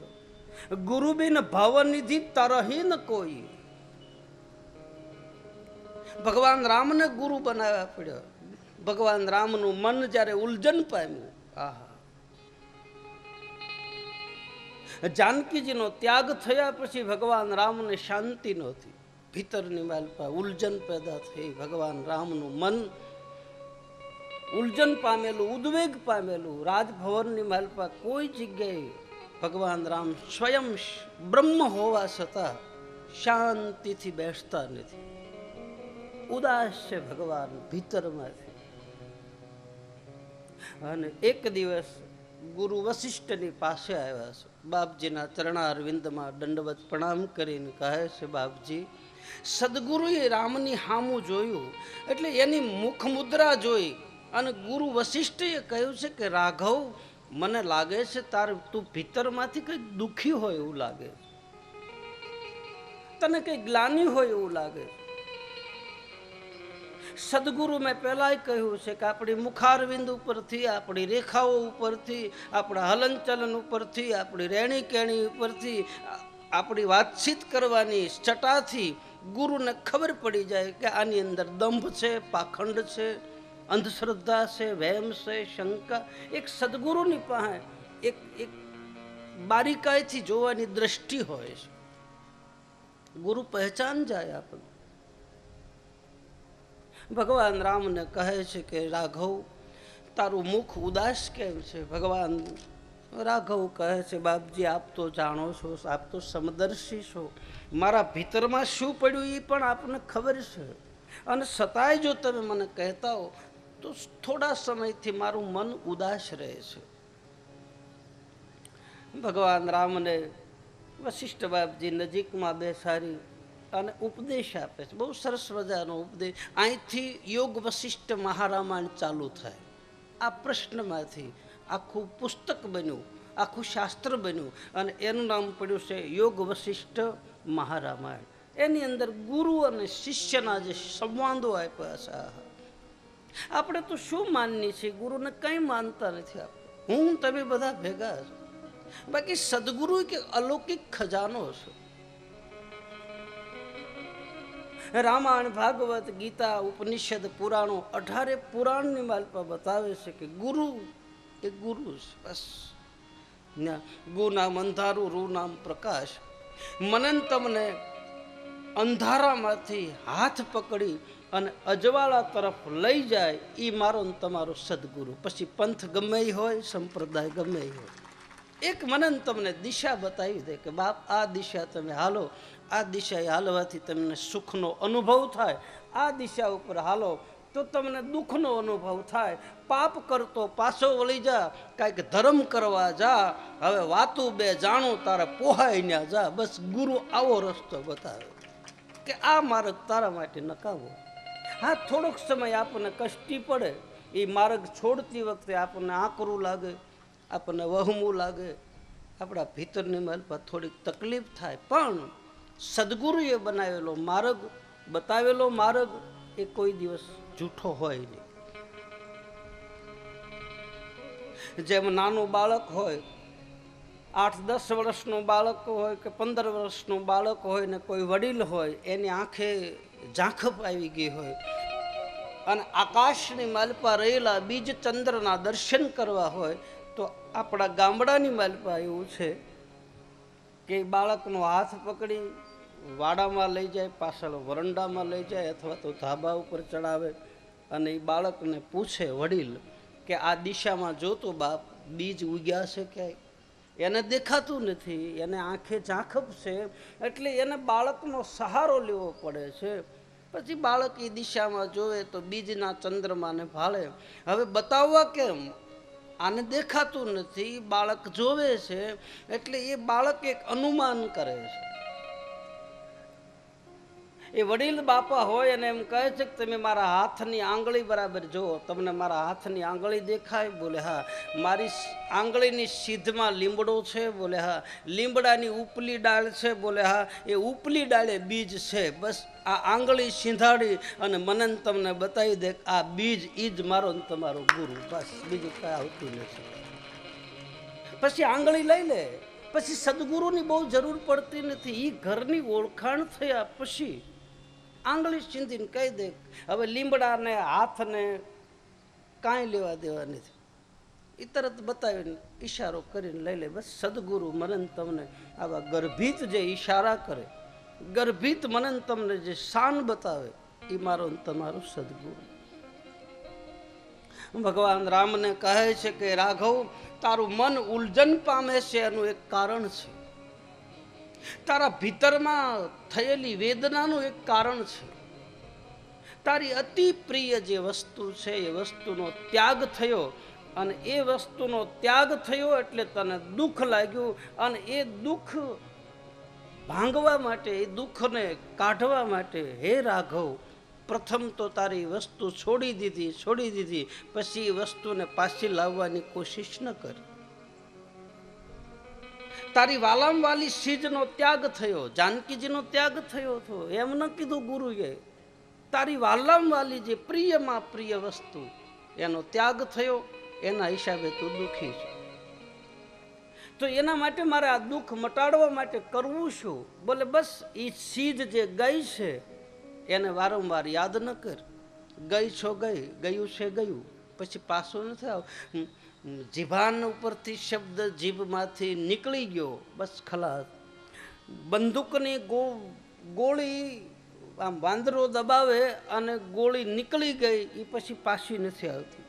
ગુરુ બિન ભવનિધિ તરહી ન કોઈ. ભગવાન રામને ગુરુ બનાવ્યા પડ્યો. ભગવાન રામનું મન જ્યારે ઉલઝન પામ્યું, જાનકીજીનો ત્યાગ થયા પછી ભગવાન રામને શાંતિ નહોતી. ભીતરની માલપા ઉલઝન પેદા થઈ. ભગવાન રામનું મન ઉલઝન પામેલું, ઉદ્વેગ પામેલું. રાજભવનની માલપા કોઈ જગ્યાએ ભગવાન રામ સ્વયં બ્રહ્મ હોવા છતાં શાંતિથી બેસતા નથી. ઉદાસ છે ભગવાન ભીતરમાંથી. અને એક દિવસ ગુરુ વશિષ્ઠની પાસે આવ્યા છે. બાપજીના ચરણારવિંદમાં દંડવત પ્રણામ કરીને કહે છે, બાપજી, સદગુરુએ રામની હામું જોયું એટલે એની મુખ મુદ્રા જોઈ અને ગુરુ વશિષ્ઠએ કહ્યું છે કે રાઘવ, મને લાગે છે તારે તું ભીતરમાંથી કંઈક દુઃખી હોય એવું લાગે, તને કંઈક ગ્લાની હોય એવું લાગે. સદગુરુ મેં પહેલાંય કહ્યું છે કે આપણી મુખારવિંદ ઉપરથી, આપણી રેખાઓ ઉપરથી, આપણા હલનચલન ઉપરથી, આપણી રહેણી કેણી ઉપરથી, આપણી વાતચીત કરવાની છટાથી ગુરુને ખબર પડી જાય કે આની અંદર દંભ છે, પાખંડ છે, અંધશ્રદ્ધા છે, વહેમ છે, શંકા. એક સદગુરુની પાસે એક એક બારીકાઈથી જોવાની દ્રષ્ટિ હોય છે. ગુરુ પહેચાન જાય આપણને. ભગવાન રામને કહે છે કે રાઘવ, તારું મુખ ઉદાસ કેમ છે? ભગવાન રાઘવ કહે છે, બાપજી, આપ તો જાણો છો, આપ તો સમદર્શી છો, મારા ભીતરમાં શું પડ્યું એ પણ આપને ખબર છે. અને છતાંય જો તમે મને કહેતા હો તો થોડા સમયથી મારું મન ઉદાસ રહે છે. ભગવાન રામને વશિષ્ઠ બાપજી નજીકમાં બેસાડી અને ઉપદેશ આપે છે. બહુ સરસ મજાનો ઉપદેશ. અહીંથી યોગ વશિષ્ઠ મહારામાયણ ચાલુ થાય. આ પ્રશ્નમાંથી આખું પુસ્તક બન્યું, આખું શાસ્ત્ર બન્યું, અને એનું નામ પડ્યું છે યોગ વશિષ્ઠ મહારામાયણ. એની અંદર ગુરુ અને શિષ્યના જે સંવાદો આપ્યા છે. આપણે તો શું માનીએ છીએ, ગુરુને કંઈ માનતા નથી. આપણે હું તમે બધા ભેગા છો. બાકી સદગુરુ કે અલૌકિક ખજાનો છે. રામાયણ, ભાગવત, ગીતા, ઉપનિષદ, પુરાણો, 18 પુરાણની માલપા બતાવે છે કે ગુરુ એ ગુરુ છે. બસ ગુ નામ અંધારું, રૂ નામ પ્રકાશ. મનન તમને અંધારામાંથી હાથ પકડી અને અજવાળા તરફ લઈ જાય, એ મારો ને તમારો સદગુરુ. પછી પંથ ગમે હોય, સંપ્રદાય ગમે હોય, એક મનન તમને દિશા બતાવી દે કે બાપ આ દિશા તમે હાલો, આ દિશાએ હાલવાથી તમને સુખનો અનુભવ થાય, આ દિશા ઉપર હાલો તો તમને દુઃખનો અનુભવ થાય. પાપ કરતો પાછો વળી જા, કાંઈક ધર્મ કરવા જા, હવે વાતું બે જાણું તારે પોહાય ન્યા જા. બસ ગુરુ આવો રસ્તો બતાવે કે આ માર્ગ તારા માટે નકામો. હા, થોડોક સમય આપણને કષ્ટી પડે, એ માર્ગ છોડતી વખતે આપણને આકરું લાગે, આપણને વહમું લાગે, આપણા ભીતરની માલપા થોડીક તકલીફ થાય. પણ સદગુરુએ બનાવેલો માર્ગ, બતાવેલો માર્ગ એ કોઈ દિવસ જૂઠો હોય નહીં. જેમ નાનું બાળક હોય, 8-10 વર્ષનું બાળક હોય કે 15 વર્ષનું બાળક હોય ને કોઈ વડીલ હોય, એની આંખે ઝાંખપ આવી ગઈ હોય અને આકાશની માલપા રહેલા બીજ ચંદ્રના દર્શન કરવા હોય, તો આપણા ગામડાની માલપા એવું છે કે બાળકનો હાથ પકડી વાડામાં લઈ જાય, પાછળ વરંડામાં લઈ જાય અથવા તો ધાબા ઉપર ચડાવે અને એ બાળકને પૂછે વડીલ કે આ દિશામાં જોતો બાપ, બીજ ઉગ્યા છે ક્યાંય? એને દેખાતું નથી, એને આંખે ઝાંખપ છે, એટલે એને બાળકનો સહારો લેવો પડે છે. પછી બાળક એ દિશામાં જોવે તો બીજના ચંદ્રમાને ભાળે. હવે બતાવવા કેમ? આને દેખાતું નથી, બાળક જોવે છે, એટલે એ બાળક એક અનુમાન કરે છે. એ વડીલ બાપા હોય અને એમ કહે છે કે તમે મારા હાથની આંગળી બરાબર જુઓ, તમને મારા હાથની આંગળી દેખાય? બોલે હા. મારી આંગળીની સીધમાં લીમડો છે? બોલે હા. લીમડાની ઉપલી ડાળ છે? બોલે હા. એ ઉપલી ડાળે બીજ છે. બસ આ આંગળી સીંધાડી અને મને તમને બતાવી દે આ બીજ, ઈ જ મારો ને તમારો ગુરુ. બસ બીજું કઈ આવતું નથી. પછી આંગળી લઈ લે, પછી સદગુરુની બહુ જરૂર પડતી નથી. એ ઘરની ઓળખાણ થયા પછી આંગળી ચીંધીને કહી દે. હવે લીમડાને હાથને કાંઈ લેવા દેવા નથી, એ તરત બતાવીને ઈશારો કરીને લઈ લે. બસ સદગુરુ મને તમને આવા ગર્ભિત જે ઈશારા કરે, ગર્ભિત મને તમને જે શાન બતાવે, એ મારો તમારો સદગુરુ. ભગવાન રામને કહે છે કે રાઘવ, તારું મન ઉલઝન પામે છે એનું એક કારણ છે, તારા ભીતરમાં થયેલી વેદનાનું એક કારણ છે. તારી અતિ પ્રિય જે વસ્તુ છે એ વસ્તુનો ત્યાગ થયો, અને એ વસ્તુનો ત્યાગ થયો એટલે તને દુઃખ લાગ્યું, અને એ દુઃખ ભાંગવા માટે, એ દુઃખને કાઢવા માટે હે રાઘવ, પ્રથમ તો તારી વસ્તુ છોડી દીધી, પછી એ વસ્તુને પાછી લાવવાની કોશિશ ન કર. તારી વાલામ વાલી સીજનો ત્યાગ થયો, જાનકીજીનો ત્યાગ થયો હતો, એમ ન કીધું ગુરુએ. તારી વાલામ વાલી જે પ્રિયમાં પ્રિય વસ્તુ, એનો ત્યાગ થયો, એના હિસાબે તું દુઃખી છે. તો એના માટે મારે આ દુઃખ મટાડવા માટે કરવું શું? બોલે બસ એ સીજ જે ગઈ છે એને વારંવાર યાદ ન કર. ગઈ છો ગઈ, ગયું છે ગયું, પછી પાછું નથી આવ. જીભાન ઉપરથી શબ્દ જીભમાંથી નીકળી ગયો, બસ ખલાસ. બંદૂકની ગોળી આમ વાંદરો દબાવે અને ગોળી નીકળી ગઈ, એ પછી પાછી નથી આવતી.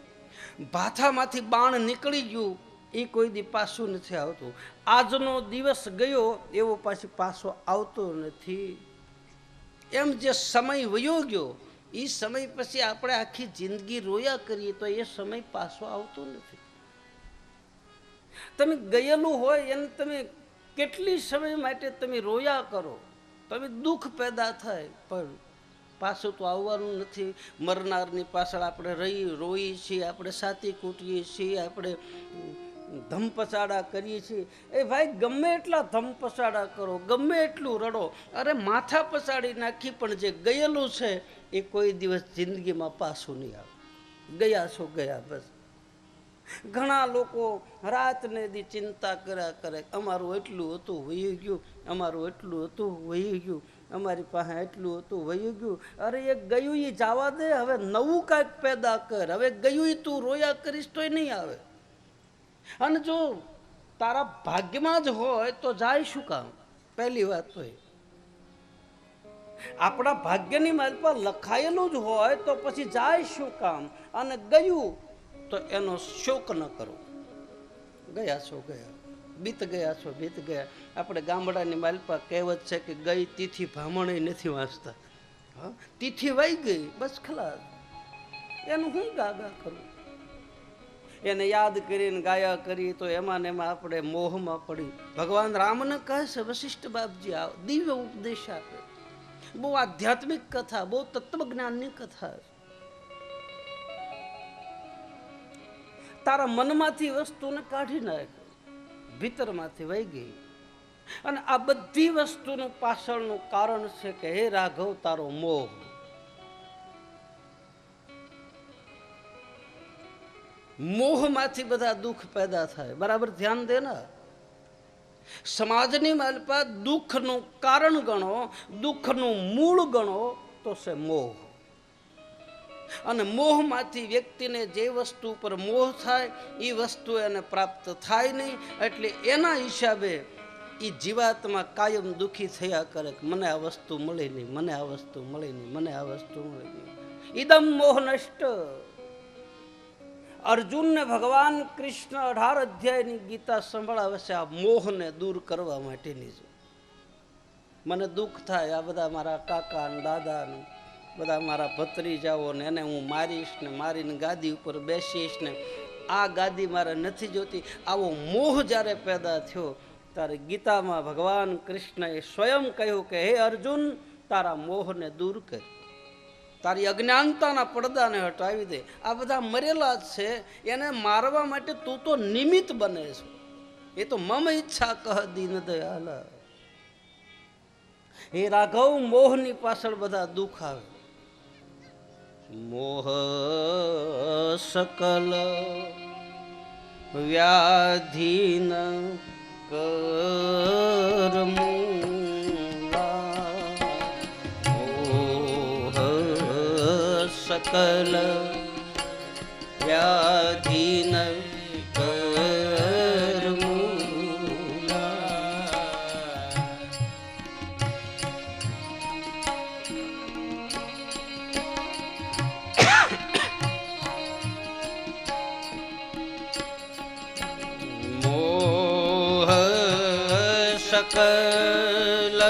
ભાથામાંથી બાણ નીકળી ગયું, એ કોઈ દી પાછું નથી આવતું. આજનો દિવસ ગયો એવો પાછી પાછો આવતો નથી. એમ જે સમય વયો ગયો, એ સમય પછી આપણે આખી જિંદગી રોયા કરીએ તો એ સમય પાછો આવતો નથી. તમે ગયેલું હોય એને તમે કેટલી સમય માટે તમે રોયા કરો, તમે દુઃખ પેદા થાય, પણ પાછું તો આવવાનું નથી. મરનારની પાછળ આપણે રોઈએ છીએ, આપણે સાતી કૂટીએ છીએ, આપણે ધમપછાડા કરીએ છીએ. એ ભાઈ ગમે એટલા ધમપછાડા કરો, ગમે એટલું રડો, અરે માથા પછાડી નાખી, પણ જે ગયેલું છે એ કોઈ દિવસ જિંદગીમાં પાછું નહીં આવે. ગયા છો ગયા, બસ. ઘણા લોકો રાતને દી ચિંતા કર્યા કરે, અમારું એટલું હતું વહી ગયું, અમારું એટલું હતું વહી ગયું, અમારી પાસે એટલું હતું વહી ગયું. અરે એ ગયું એ જવા દે, હવે નવું કાંઈક પેદા કર. હવે ગયું તું રોયા કરીશ તોય નહીં આવે. અને જો તારા ભાગ્યમાં જ હોય તો જાય શું કામ? પહેલી વાત તો એ આપણા ભાગ્યની માલપા લખાયેલું જ હોય તો પછી જાય શું કામ? અને ગયું તો એનો શોક ન કરો. ગયા છો ગયા, બીત ગયા છો બીત ગયા. આપણે ગામડાની માલપા કહેવત છે કે ગઈ તિથિ ભામણે નથી વાંચતા. હા, તિથિ વહી ગઈ, બસ ખલાસ. એનું હું ગાગા કરું? એને યાદ કરીને ગાયા કરી તો એમાં ને એમાં આપણે મોહમાં પડી. ભગવાન રામને કહે છે વશિષ્ઠ બાપજી આ દિવ્ય ઉપદેશ આપે, બહુ આધ્યાત્મિક કથા, બહુ તત્વજ્ઞાનની કથા. તારા મનમાંથી વસ્તુને કાઢી નાખ, ભીતરમાંથી વહી ગઈ. અને આ બધી વસ્તુનું પાછળનું કારણ છે કે હે રાઘવ, તારો મોહ. મોહમાંથી બધા દુઃખ પેદા થાય. બરાબર ધ્યાન દે ને. સમાજની માલપા દુઃખનું કારણ ગણો, દુઃખનું મૂળ ગણો તો છે મોહ. અને મોહમાંથી વ્યક્તિને જે વસ્તુ ઉપર મોહ થાય એ વસ્તુ એને પ્રાપ્ત થાય નહીં. એટલે એના હિસાબે એ જીવાત્મા કાયમ દુઃખી થયા કરે કે મને આ વસ્તુ મળી નહીં, મને આ વસ્તુ મળી નહીં, મને આ વસ્તુ મળી નહીં. ઇદમ મોહ નષ્ટ. અર્જુનને ભગવાન કૃષ્ણ 18 અધ્યાયની ગીતા સંભળાવે છે આ મોહને દૂર કરવા માટેની. મને દુઃખ થાય આ બધા મારા કાકા ને દાદા ને બધા મારા ભત્રીજાઓ ને એને હું મારીશ ને મારીને ગાદી ઉપર બેસીશ ને આ ગાદી મારે નથી જોતી. આવો મોહ જ્યારે પેદા થયો ત્યારે ગીતામાં ભગવાન કૃષ્ણએ સ્વયં કહ્યું કે હે અર્જુન, તારા મોહને દૂર કર, તારી અજ્ઞાનતાના પડદાને હટાવી દે. આ બધા મરેલા જ છે, એને મારવા માટે તું તો નિમિત્ત બને છે. એ તો મમ ઈચ્છા કહ દીન દયાલ. હે રાઘવ, મોહની પાછળ બધા દુઃખ આવે. મોહ સકલ વ્યાધીન સકલ વ્યાધીન મોહ સકલ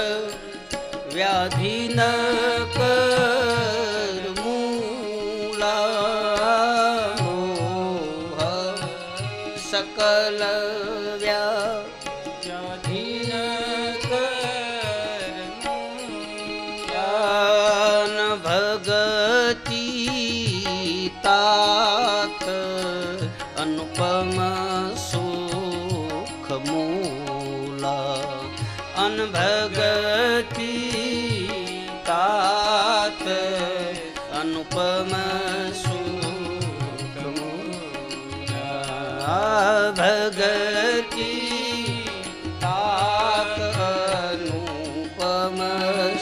વ્યાધીન સકલ વ્યાધીન જ્ઞાન ભગતી તાત અનુપમ સુખ મૂલા. અનભગતી તાત અનુપમ સુખ મૂલા. ભગતી તાત અનુપમ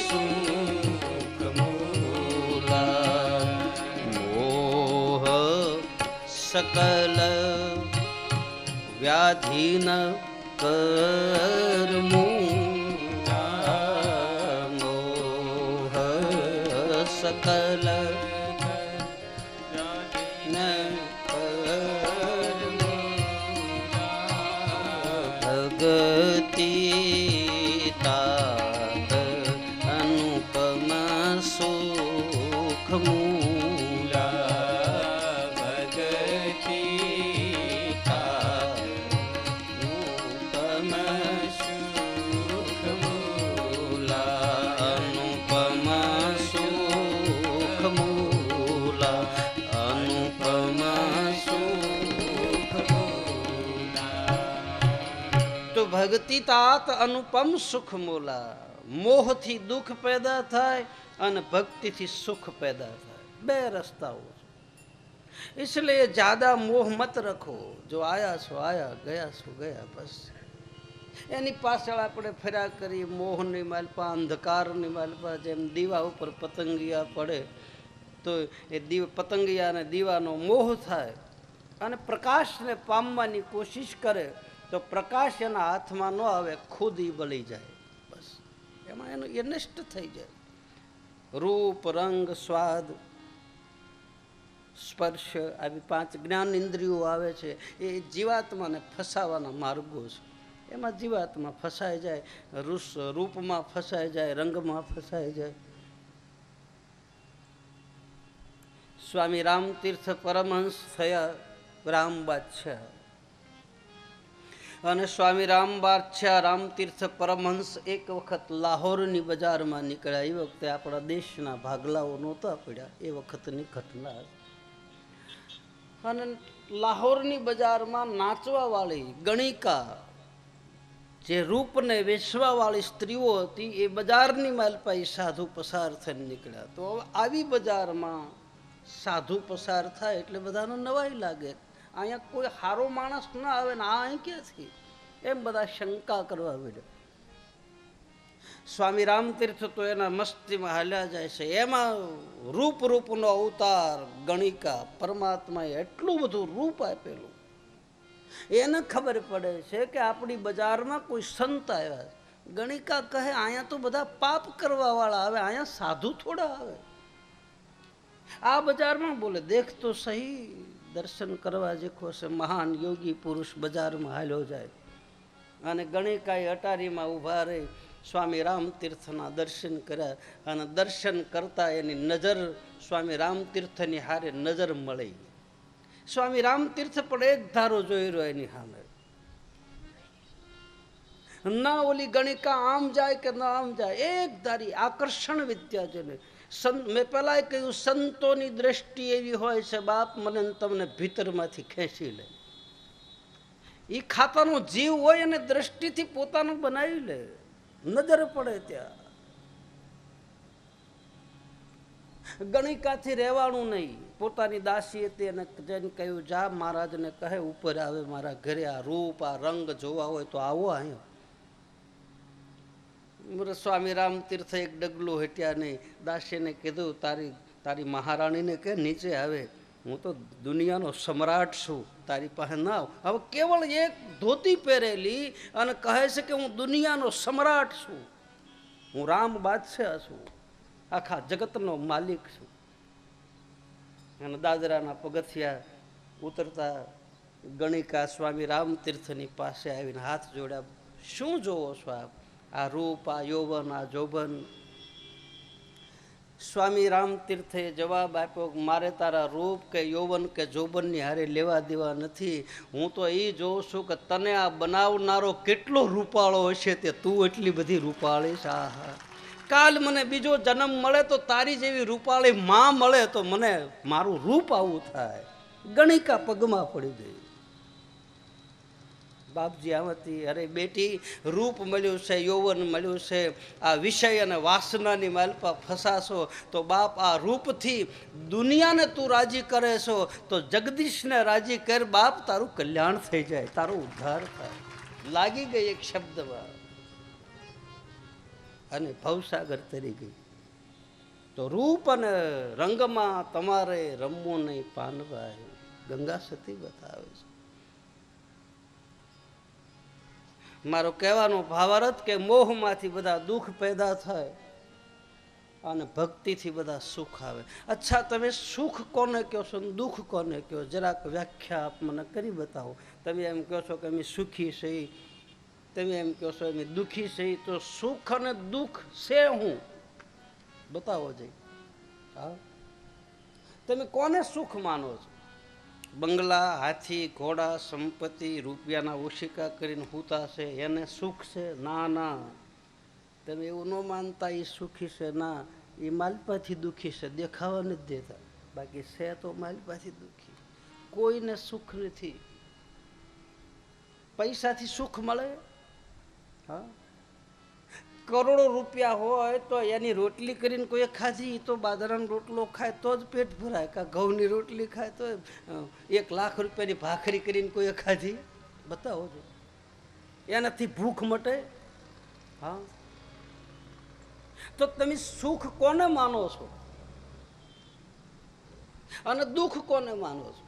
સુખ મૂલા. મોહ સકલ વ્યાધીન કરમૂલા. મોહ સકલ ભગતી તાત અનુપમ સુખ મૂલા. ભગતી તાત અનુપમ સુખ મૂલા. અનુપમ સુખ મૂલા. અનુપમ સુખ મૂલા. તો ભક્તિ તાત અનુપમ સુખ મૂલા. મોહથી દુઃખ પેદા થાય અને ભક્તિથી સુખ પેદા થાય. બે રસ્તાઓ છે. इसलिए ज्यादा मोह मत रखो. जो आया सो आया, ગયા સો ગયા. બસ એની પાછળ આપણે ફર્યા કરી. મોહની માલપા, અંધકારની માલપા. જેમ દીવા ઉપર પતંગિયા પડે તો એ પતંગિયા અને દીવાનો મોહ થાય અને પ્રકાશને પામવાની કોશિશ કરે તો પ્રકાશ એના હાથમાં ન આવે, ખુદ એ બળી જાય. બસ એમાં એનું એ નષ્ટ થઈ જાય. રૂપ, રંગ, સ્વાદ, સ્પર્શ આવી 5 જ્ઞાન ઇન્દ્રિયો આવે છે. એ જીવાત્માને ફસાવાના માર્ગો છે. એમાં જીવાત્મા ફસાઈ જાય. રૂપમાં ફસાઈ જાય, રંગમાં ફસાઈ જાય. સ્વામી રામતીર્થ પરમહંસ થયા રામ બાદશાહ. અને સ્વામી રામ બાદશાહ રામતીર્થ પરમહંસ એક વખત લાહોરની બજારમાં નીકળ્યા. એ વખતે આપણા દેશના ભાગલાઓ નહોતા પડ્યા. એ વખતની ઘટના. અને લાહોરની બજારમાં નાચવા વાળી ગણિકા, જે રૂપને વેચવા વાળી સ્ત્રીઓ હતી, એ બજારની માલપા સાધુ પસાર થઈને નીકળ્યા. તો આવી બજારમાં સાધુ પસાર થાય એટલે બધાને નવાઈ લાગે. અહીંયા કોઈ સારો માણસ ના આવે ને આ અહીં ક્યાંથી? એમ બધા શંકા કરવા માંડ્યા. સ્વામી રામતીર્થ તો એના મસ્તીમાં હાલ્યા જાય છે. એમાં રૂપનો અવતાર ગણિકા પરમાત્માએ એટલું બધું રૂપ આપેલું. એને ખબર પડે છે કે આપણી બજારમાં કોઈ સંત આવ્યા. ગણિકા કહે અહીંયા તો બધા પાપ કરવા વાળા આવે, અહીંયા સાધુ થોડા આવે. આ બજારમાં બોલે દેખ તો સહી, દર્શન કરવા જેખો છે મહાન યોગી પુરુષ બજારમાં હાલ્યો જાય. અને ગણિકાએ અટારીમાં ઊભા રહી સ્વામી રામતીર્થના દર્શન કર્યા. અને દર્શન કરતા એની નજર સ્વામી રામતીર્થની હારે નજર મળી. સ્વામી રામતીર્થ પણ એક ધારો જોઈ રહ્યો એની સામે. ના ઓલી ગણિકા આમ જાય કે ના આમ જાય, એક ધારી આકર્ષણ વિદ્યા છે ને. મેં પેલા કહ્યું સંતોની દ્રષ્ટિ એવી હોય છે બાપ, મને તમને ભીતરમાંથી ખેંચી લે. એ ખાતાનો જીવ હોય અને દ્રષ્ટિથી પોતાનું બનાવી લે, નજર પડે ત્યાં. ગણિકાથી રહેવાનું નહીં. પોતાની દાસી હતી એને જઈને કહ્યું જા મહારાજને કહે ઉપર આવે મારા ઘરે, આ રૂપ આ રંગ જોવા હોય તો આવો અહીંયા. સ્વામી રામતીર્થ એક ડગલું હટ્યા નહીં. દાસીને કીધું તારી મહારાણીને કે નીચે આવે, હું તો દુનિયાનો સમ્રાટ છું, તારી પાસે ના આવ. હવે કેવળ એક ધોતી પહેરેલી અને કહે છે કે હું દુનિયાનો સમ્રાટ છું, હું રામ બાદશાહ છું, આખા જગતનો માલિક છું. અને દાદરાના પગથિયા ઉતરતા ગણિકા સ્વામી રામતીર્થની પાસે આવીને હાથ જોડ્યા. શું જોવો છો આપ? આ રૂપ આ યૌવન આ જોબન. સ્વામી રામતીર્થે જવાબ આપ્યો મારે તારા રૂપ કે યૌવન કે જોબનની હારે લેવા દેવા નથી. હું તો એ જોઉં છું કે તને આ બનાવનારો કેટલો રૂપાળો હશે તે તું એટલી બધી રૂપાળી છે. હા, કાલ મને બીજો જન્મ મળે તો તારી જેવી રૂપાળી માં મળે તો મને મારું રૂપ આવું થાય. ગણિકા પગમાં પડી ગઈ. બાપજી આમાંથી અરે બેટી, રૂપ મળ્યું છે, યૌવન મળ્યું છે, આ વિષય અને વાસનાની માલપા ફસાશો તો બાપ આ રૂપથી દુનિયાને તું રાજી કરે છો તો જગદીશને રાજી કર બાપ, તારું કલ્યાણ થઈ જાય, તારો ઉદ્ધાર થાય. લાગી ગઈ એક શબ્દમાં અને ભવસાગર તરી ગઈ. તો રૂપ અને રંગમાં તમારે રમવું નહીં પાનભાઈ, ગંગા સતી બતાવે છે. મારો કહેવાનો ભાવાર્થ કે મોહમાંથી બધા દુઃખ પેદા થાય અને ભક્તિથી બધા સુખ આવે. અચ્છા, તમે સુખ કોને કહો છો દુઃખ કોને કહો? જરાક વ્યાખ્યા આપ મને કરી બતાવો. તમે એમ કહો છો કે અમે સુખી છીએ, તમે એમ કહો છો અમે દુઃખી છીએ, તો સુખ અને દુઃખ છે હું બતાવો જઈ. હા, તમે કોને સુખ માનો છો? બંગલા હાથી ઘોડા સંપત્તિ રૂપિયાના ઓશિકા કરીને હુતા છે એને સુખ છે? ના ના, તમે એવું ન માનતા એ સુખી છે. ના, એ માલપાથી દુઃખી છે, દેખાવા નથી દેતા, બાકી છે તો માલપાથી દુઃખી. કોઈને સુખ નથી. પૈસાથી સુખ મળે? હા, કરોડો રૂપિયા હોય તો એની રોટલી કરીને કોઈ ખાધી તો બાજરાનો રોટલો ખાય તો જ પેટ ભરાય, કાં ઘઉંની રોટલી ખાય તો 1 લાખ રૂપિયાની ભાખરી કરીને કોઈ ખાધી બતાવો છો, એનાથી ભૂખ મટે? હા, તો તમે સુખ કોને માનો છો અને દુઃખ કોને માનો છો?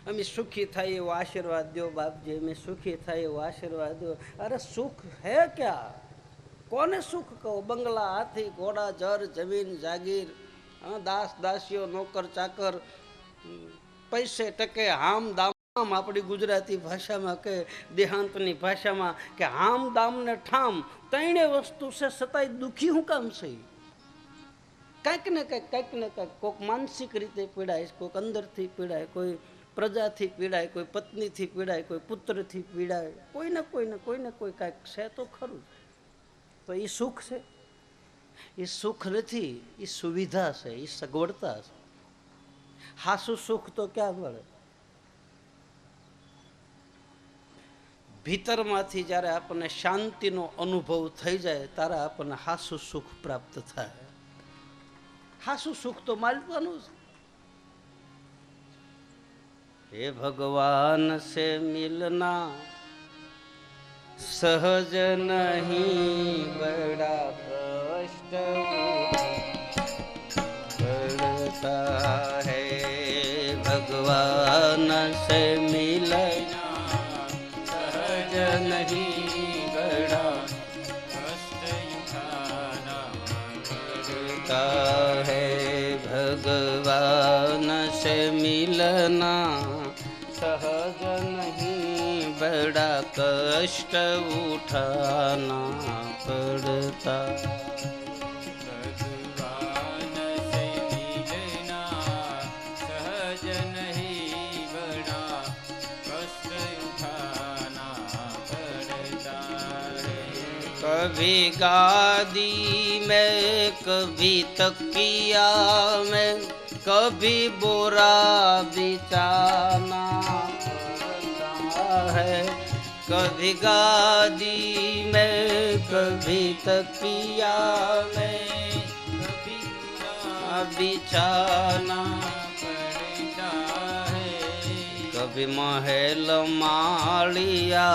અમે સુખી થાય એવો આશીર્વાદ દો બાપજી, અમે સુખી થાય એવો આશીર્વાદ દો. અરે સુખ હે ક્યાં? કોને સુખ કહો? બંગલા હાથી ઘોડા જર જમીન જાગીર, દાસ દાસીઓ નોકર ચાકર, પૈસે ટકે હામ દામ, આપણી ગુજરાતી ભાષામાં કે દેહાંતની ભાષામાં કે હામ દામ ને ઠામ, ત્રણે વસ્તુ છે છતાંય દુઃખી હું કામ છે? કંઈક ને કંઈક કોઈક માનસિક રીતે પીડાય, કોઈક અંદરથી પીડાય, કોઈ પ્રજાથી પીડાય, કોઈ પત્નીથી પીડાય, કોઈ પુત્રથી પીડાય, કોઈને કોઈ કાંઈક છે તો ખરું. તો એ સુખ છે? એ સુખ નથી, એ સુવિધા છે, એ સગવડતા છે. હાસુ સુખ તો ક્યાં મળે? ભીતરમાંથી જ્યારે આપણને શાંતિનો અનુભવ થઈ જાય ત્યારે આપણને હાસુ સુખ પ્રાપ્ત થાય. હાસુ સુખ તો માલવાનું છે. हे भगवान से मिलना सहज नहीं, बड़ा कष्ट पड़ता है। भगवान से मिलना सहज नहीं, बड़ा कष्ट उठाना पड़ता है। भगवान से मिलना सहज नहीं, बड़ा कष्ट उठाना पड़ता। भगवान से मिलना सहज नहीं, बड़ा कष्ट उठाना पड़ता है। कभी गादी में, कभी तकिया में, कभी बोरा बिछाना पड़ता है। कभी गादी में, कभी तकिया में, कभी बोरा बिछाना पड़ता है। कभी महल मालिया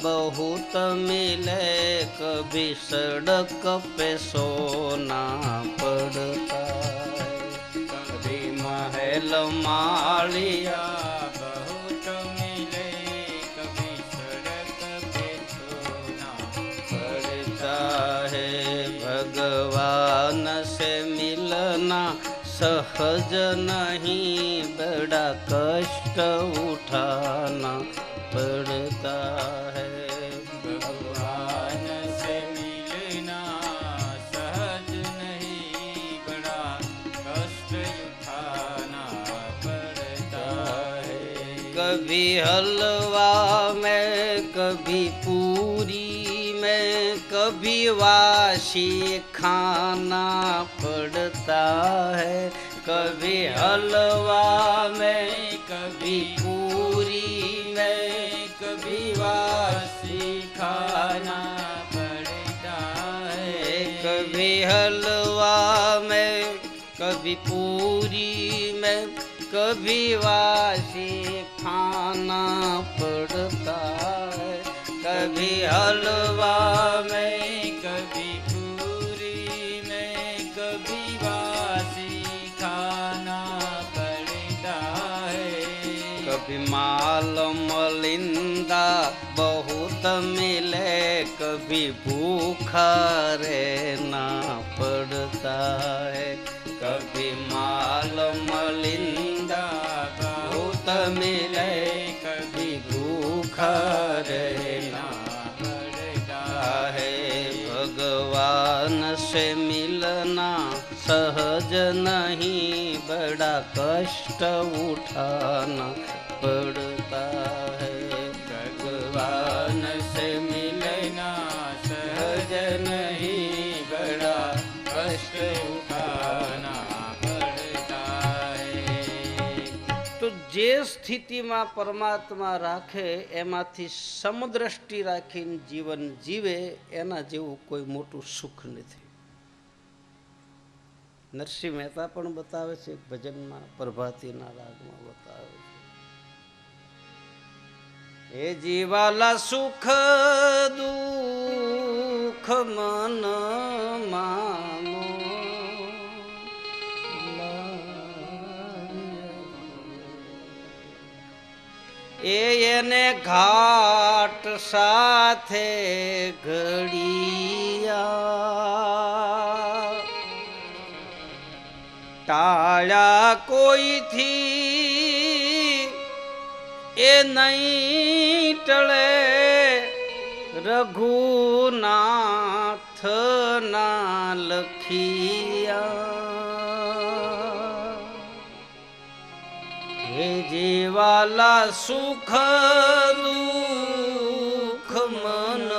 बहुत मिले, कभी सड़क पे सोना पड़ता है। कभी महल मालिया बहुत मिले, कभी सड़क पे सोना पड़ता है। भगवान से मिलना सहज नहीं, बड़ा कष्ट उठाना पड़ता है। भगवान से मिलना सहज नहीं, बड़ा कष्ट उठाना पड़ता है। कभी हलवा में, कभी पूरी में, कभी वाशी खाना पड़ता है। कभी हलवा में, कभी पूरी में, कभी वाशी खाना पड़ता है। कभी हलवा में, कभी पूरी में, कभी वाशी खाना पड़ता है। कभी हलवा में, कभी पूरी में, कभी वासी खाना पड़ता है। कभी माल मलिंदा बहुत मिले, कभी भूखा रहना पड़ता है। कभी माल मलिंदा बहुत मिले, कभी भूखा रहना पड़ता है। भगवान से मिलना सहज नहीं, बड़ा कष्ट उठाना पड़ता है। भगवान से मिलना सहज नहीं, बड़ा कष्ट उठाना पड़ता है। તો જે સ્થિતિમાં પરમાત્મા રાખે એમાંથી સમદ્રષ્ટિ રાખીને જીવન જીવે એના જેવું કોઈ મોટું સુખ નથી. નરસિંહ મહેતા પણ બતાવે છે એક ભજનમાં, પ્રભાતીના રાગમાં બતાવે છે. એ જીવાલા સુખ દુઃખ મન માનો, એને ઘાટ સાથે ઘડિયા ટાળ્યા કોઈથી એ નહીં ટળે, રઘુનાથ ના લખિયા. હે જીવાલા સુખ દુઃખ મન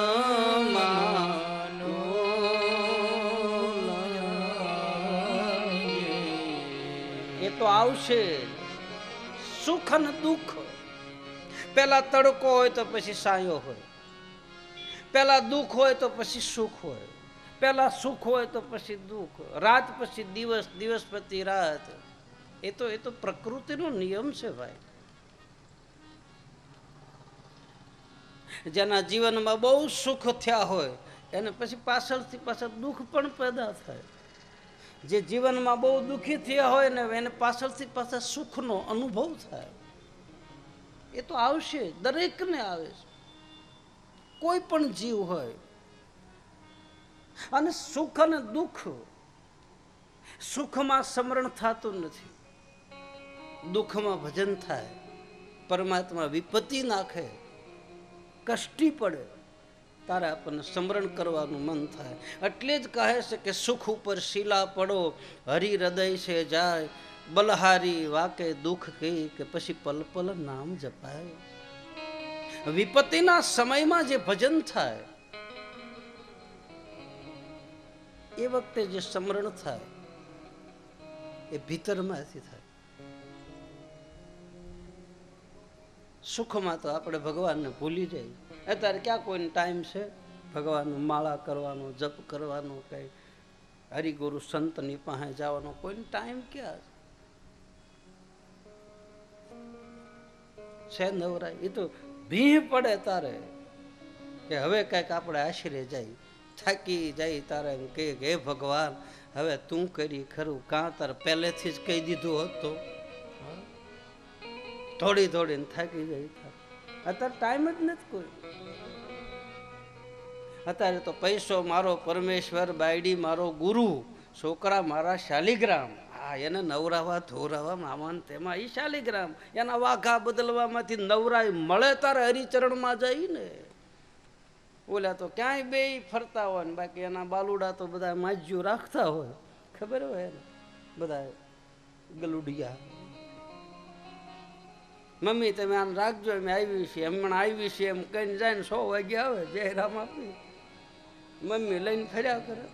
માનો, એ તો આવશે. સુખ અને દુઃખ, પેલા તડકો હોય તો પછી સાયો હોય, પેલા દુઃખ હોય તો પછી સુખ હોય, પેલા સુખ હોય તો પછી દુઃખ, રાત પછી દિવસ, દિવસ પછી રાત. એ તો પ્રકૃતિનો નિયમ છે ભાઈ. જેના જીવનમાં બહુ સુખ થયા હોય એને પછી પાછળથી પાછળ દુઃખ પણ પેદા થાય. જે જીવનમાં બહુ દુઃખી થયા હોય ને એને પાછળથી પાછળ સુખનો અનુભવ થાય. એ તો આવશે, દરેકને આવે છે, કોઈ પણ જીવ હોય. અને સુખ અને દુઃખ, સુખમાં સ્મરણ થતું નથી, દુઃખમાં ભજન થાય. પરમાત્મા વિપત્તિ નાખે, કષ્ટી પડે, તારે આપણને સ્મરણ કરવાનું મન થાય. એટલે જ કહે છે કે સુખ ઉપર શીલા પડો, હરિ હૃદય છે જાય, બલહારી વાકે દુઃખ કહી કે પછી પલ પલ નામ જપાય. વિપત્તિના સમયમાં જે ભજન થાય એ વખતે જે સ્મરણ થાય એ ભીતરમાંથી થાય. સુખમાં તો આપણે ભગવાનને ભૂલી જઈએ. અત્યારે ક્યાં કોઈને ટાઈમ છે ભગવાનનું માળા કરવાનો, જપ કરવાનો, કઈ હરિગુરુ સંતની પાસે જવાનો કોઈને ટાઈમ ક્યાં છે? નવરાય એ તો ભીહ પડે તારે કે હવે કઈક આપણે આશરે જાય, થાકી જાય તારે કે હે ભગવાન હવે તું કરી ખરું, કાં તારે પહેલેથી જ કહી દીધું હોત તો. થોડી થોડીને થાકી જાય. અત્યારે ટાઈમ જ નથી કોઈ. અત્યારે તો પૈસો મારો પરમેશ્વર, બાયડી મારો ગુરુ, છોકરા મારા શાલિગ્રામ. હા, એને નવરાવા ધોરાવા મામાન તેમાં એ શાલિગ્રામ. એના વાઘા બદલવામાંથી નવરાય મળે તારે હરિચરણમાં જાય ને. ઓલા તો ક્યાંય બે ફરતા હોય ને બાકી એના બાલુડા તો બધા માજ્યું રાખતા હોય, ખબર હોય ને બધા ગલુડિયા. મમ્મી તમે આમ રાખજો, એમ આવી છે, હમણાં આવી છે એમ કહીને જાય ને 100 વાગે આવે, જય રામ આપી મમ્મી લઈને ફર્યા કરે.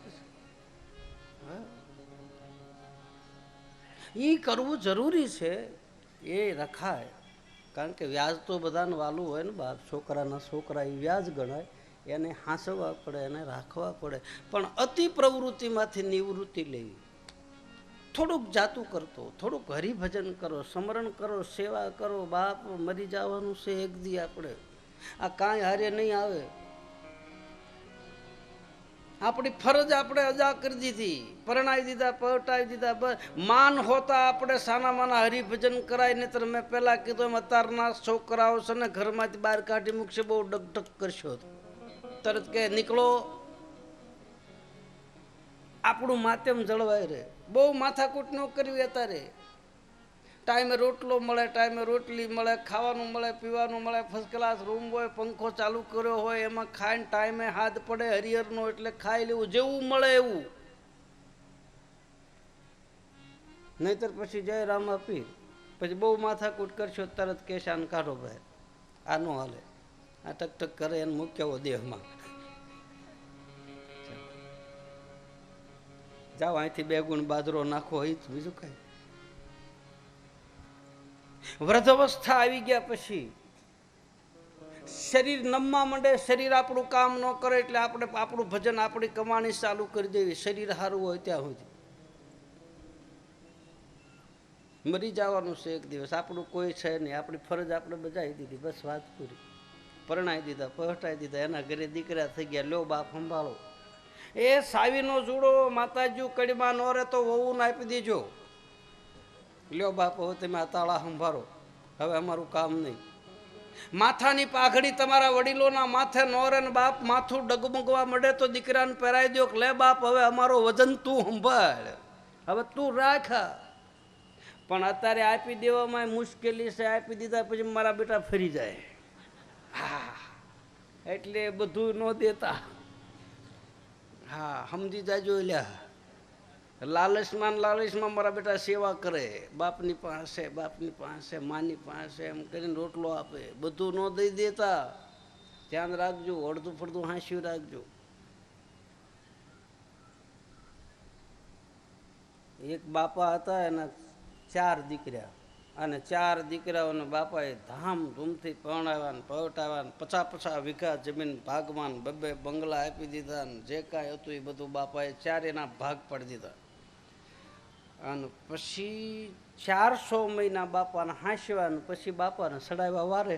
એ કરવું જરૂરી છે, એ રખાય. કારણ કે વ્યાજ તો બધાને વાલું હોય ને બાપ. છોકરાના છોકરા એ વ્યાજ ગણાય, એને હાંસવા પડે, એને રાખવા પડે. પણ અતિ પ્રવૃત્તિમાંથી નિવૃત્તિ લેવી. થોડુંક જાતું કરતો, થોડુંક હરિભજન કરો, સ્મરણ કરો, સેવા કરો. બાપ મરી જવાનું છે એક દી આપણે, આ કાંઈ હારે નહીં આવે. આપણી ફરજ આપણે અદા કરી દીધી, પરણાવી દીધા, પટાવી દીધા. માન હોતા આપણે સાના માના હરિભજન કરાય. નહીં મેં પેલા કીધું એમ અત્યારના છોકરાઓ છે ને ઘરમાંથી બહાર કાઢી મૂકશે, બહુ ડગડગ કરશો, તરત કે નીકળો. આપણું માધ્યમ જળવાય રહે. બહુ માથાકૂટ ન કરવી. અત્યારે ટાઈમે રોટલો મળે, ટાઈમે રોટલી મળે, ખાવાનું મળે, પીવાનું મળે, ફર્સ્ટ ક્લાસ રૂમ હોય, પંખો ચાલુ કર્યો હોય, એમાં ખાઈને ટાઈમે હાથ પડે હરિહરનો એટલે ખાઈ લેવું, જેવું મળે એવું. નહીતર પછી જય રામ આપી પછી બહુ માથાકૂટ કરશો, તરત કેશાન કાઢો ભાઈ, આ નો હાલે. આ ટક ટક કરે એને મૂક્યો દેહમાં. જાઓ અહીંથી 2 ગુણ બાજરો નાખો, એ જ બીજું કઈ. વૃદ્ધાવસ્થા આવી ગયા પછી શરીર નમવા માંડે, શરીર આપણું કામ ન કરે એટલે આપણે આપણું ભજન, આપણી કમાણી ચાલુ કરી દેવી. શરીર સારું હોય ત્યાં સુધી. મરી જવાનું છે એક દિવસ, આપણું કોઈ છે નહીં, આપણી ફરજ આપણે બજાવી દીધી, બસ વાત પૂરી. પરણાવી દીધા, પહટાવી દીધા, એના ઘરે દીકરા થઈ ગયા, લ્યો બાપ સંભાળો. એ સાવીનો જુડો માતાજી કડીમાં ન રહે તો વહુને આપી દેજો, લ્યો બાપ હવે તમે આ તાળા સંભાળો, હવે અમારું કામ નહીં. માથાની પાઘડી તમારા વડીલોના માથે ન રહે ને બાપ માથું ડગમગવા મળે તો દીકરાને પહેરાવી દો, લે બાપ હવે અમારો વજન તું સંભાળ, હવે તું રાખ. પણ અત્યારે આપી દેવામાં મુશ્કેલી છે. આપી દીધા પછી મારા બેટા ફરી જાય. હા, એટલે બધું ન દેતા. હા, સમજી જાજો. લ્યા લાલચમાં મારા બેટા સેવા કરે, બાપની પાસે માની પાસે એમ કરીને રોટલો આપે, બધું ન દઈ દેતા. ધ્યાન રાખજો, અડધું ફડધું હાંસ્યું રાખજો. એક બાપા હતા, એના 4 દીકરા, અને 4 દીકરાઓને બાપાએ ધામધૂમથી પરણાવ્યા, પવટાવ્યા, 50 વીઘા જમીન ભાગમાં 2 બંગલા આપી દીધા, જે કાંઈ હતું એ બધું બાપાએ 4 ભાગ પાડી દીધા. અને પછી 400 મહિના બાપાને હાંસ્યા, પછી બાપાને સડાવ્યા વારે.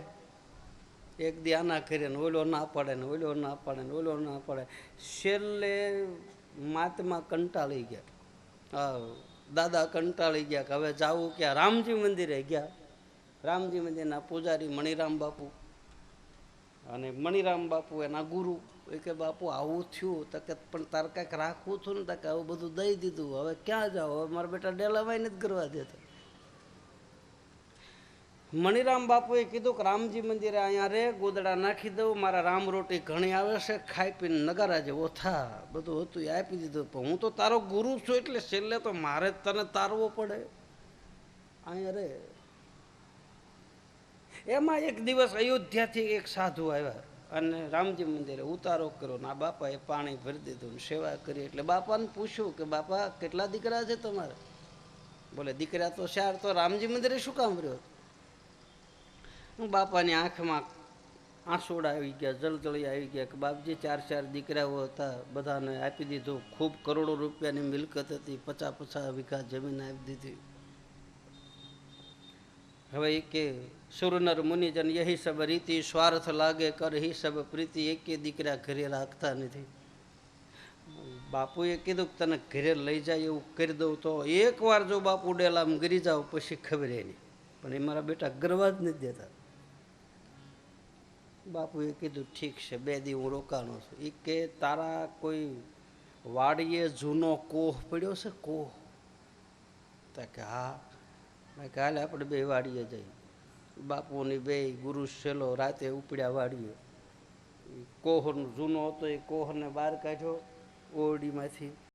એક દી આના કરે ને ઓલો ના પડે ને ઓલો ના પડે ને ઓલો ના પડે. છેલ્લે મહાત્મા કંટાળી ગયા. હા, દાદા કંટાળી ગયા કે હવે જાવું ક્યાં? રામજી મંદિરે ગયા. રામજી મંદિરના પૂજારી મણિરામ બાપુ, અને મણિરામ બાપુ એના ગુરુ. એ કે બાપુ આવું થયું તો કે પણ તારે કાંઈક રાખવું હતું ને, તો કે આવું બધું દઈ દીધું, હવે ક્યાં જાઓ? હવે મારા બેટા ડેલાવાય નથી કરવા દેતા. મણિરામ બાપુએ કીધું કે રામજી મંદિરે અહીંયા રે, ગોદડા નાખી દઉં, મારા રામ રોટી ઘણી આવે છે, ખાઈ પીને નગારા જેવો થા. બધું હતું એ આપી દીધું. પણ હું તો તારો ગુરુ છું, એટલે છેલ્લે તો મારે જ તને તારવો પડે. અહીંયા રે. એમાં એક દિવસ અયોધ્યાથી એક સાધુ આવ્યા અને રામજી મંદિરે ઉતારો કર્યો ને આ બાપાએ પાણી ભરી દીધું ને સેવા કરી. એટલે બાપાને પૂછ્યું કે બાપા કેટલા દીકરા છે તમારે? બોલે દીકરા તો 4, તો રામજી મંદિરે શું કામ રહ્યો? બાપાની આંખમાં આંસુડા આવી ગયા, જળજળી આવી ગયા કે બાપજી 4 દીકરાઓ હતા, બધાને આપી દીધું. ખૂબ કરોડો રૂપિયાની મિલકત હતી, 50 વીઘા જમીન આપી દીધી. હવે એ કે સુરનર મુનિજન યહી સબ રીતિ, સ્વાર્થ લાગે કર હી સબ પ્રીતિ, એકે દીકરા ઘરે રાખતા નથી. બાપુએ કીધું કે તને ઘરે લઈ જાય એવું કરી દઉં તો? એકવાર જો બાપુ ડેલામાં ગરી જાવ પછી ખબર નહીં, પણ એ મારા બેટા ગરવા જ નથી દેતા. બાપુએ કીધું ઠીક છે, 2 દી હું રોકાણો છું. એ કે તારા કોઈ વાડીએ જૂનો કોહ પડ્યો છે? કોહ? તો કે હા. મેં કે હાલે આપણે 2 વાડીએ જઈએ. બાપુની 2 ગુરુ છેલ્લો રાતે ઉપડ્યા વાડીએ. કોહ જૂનો હતો, એ કોહને બહાર કાઢ્યો ઓરડીમાંથી.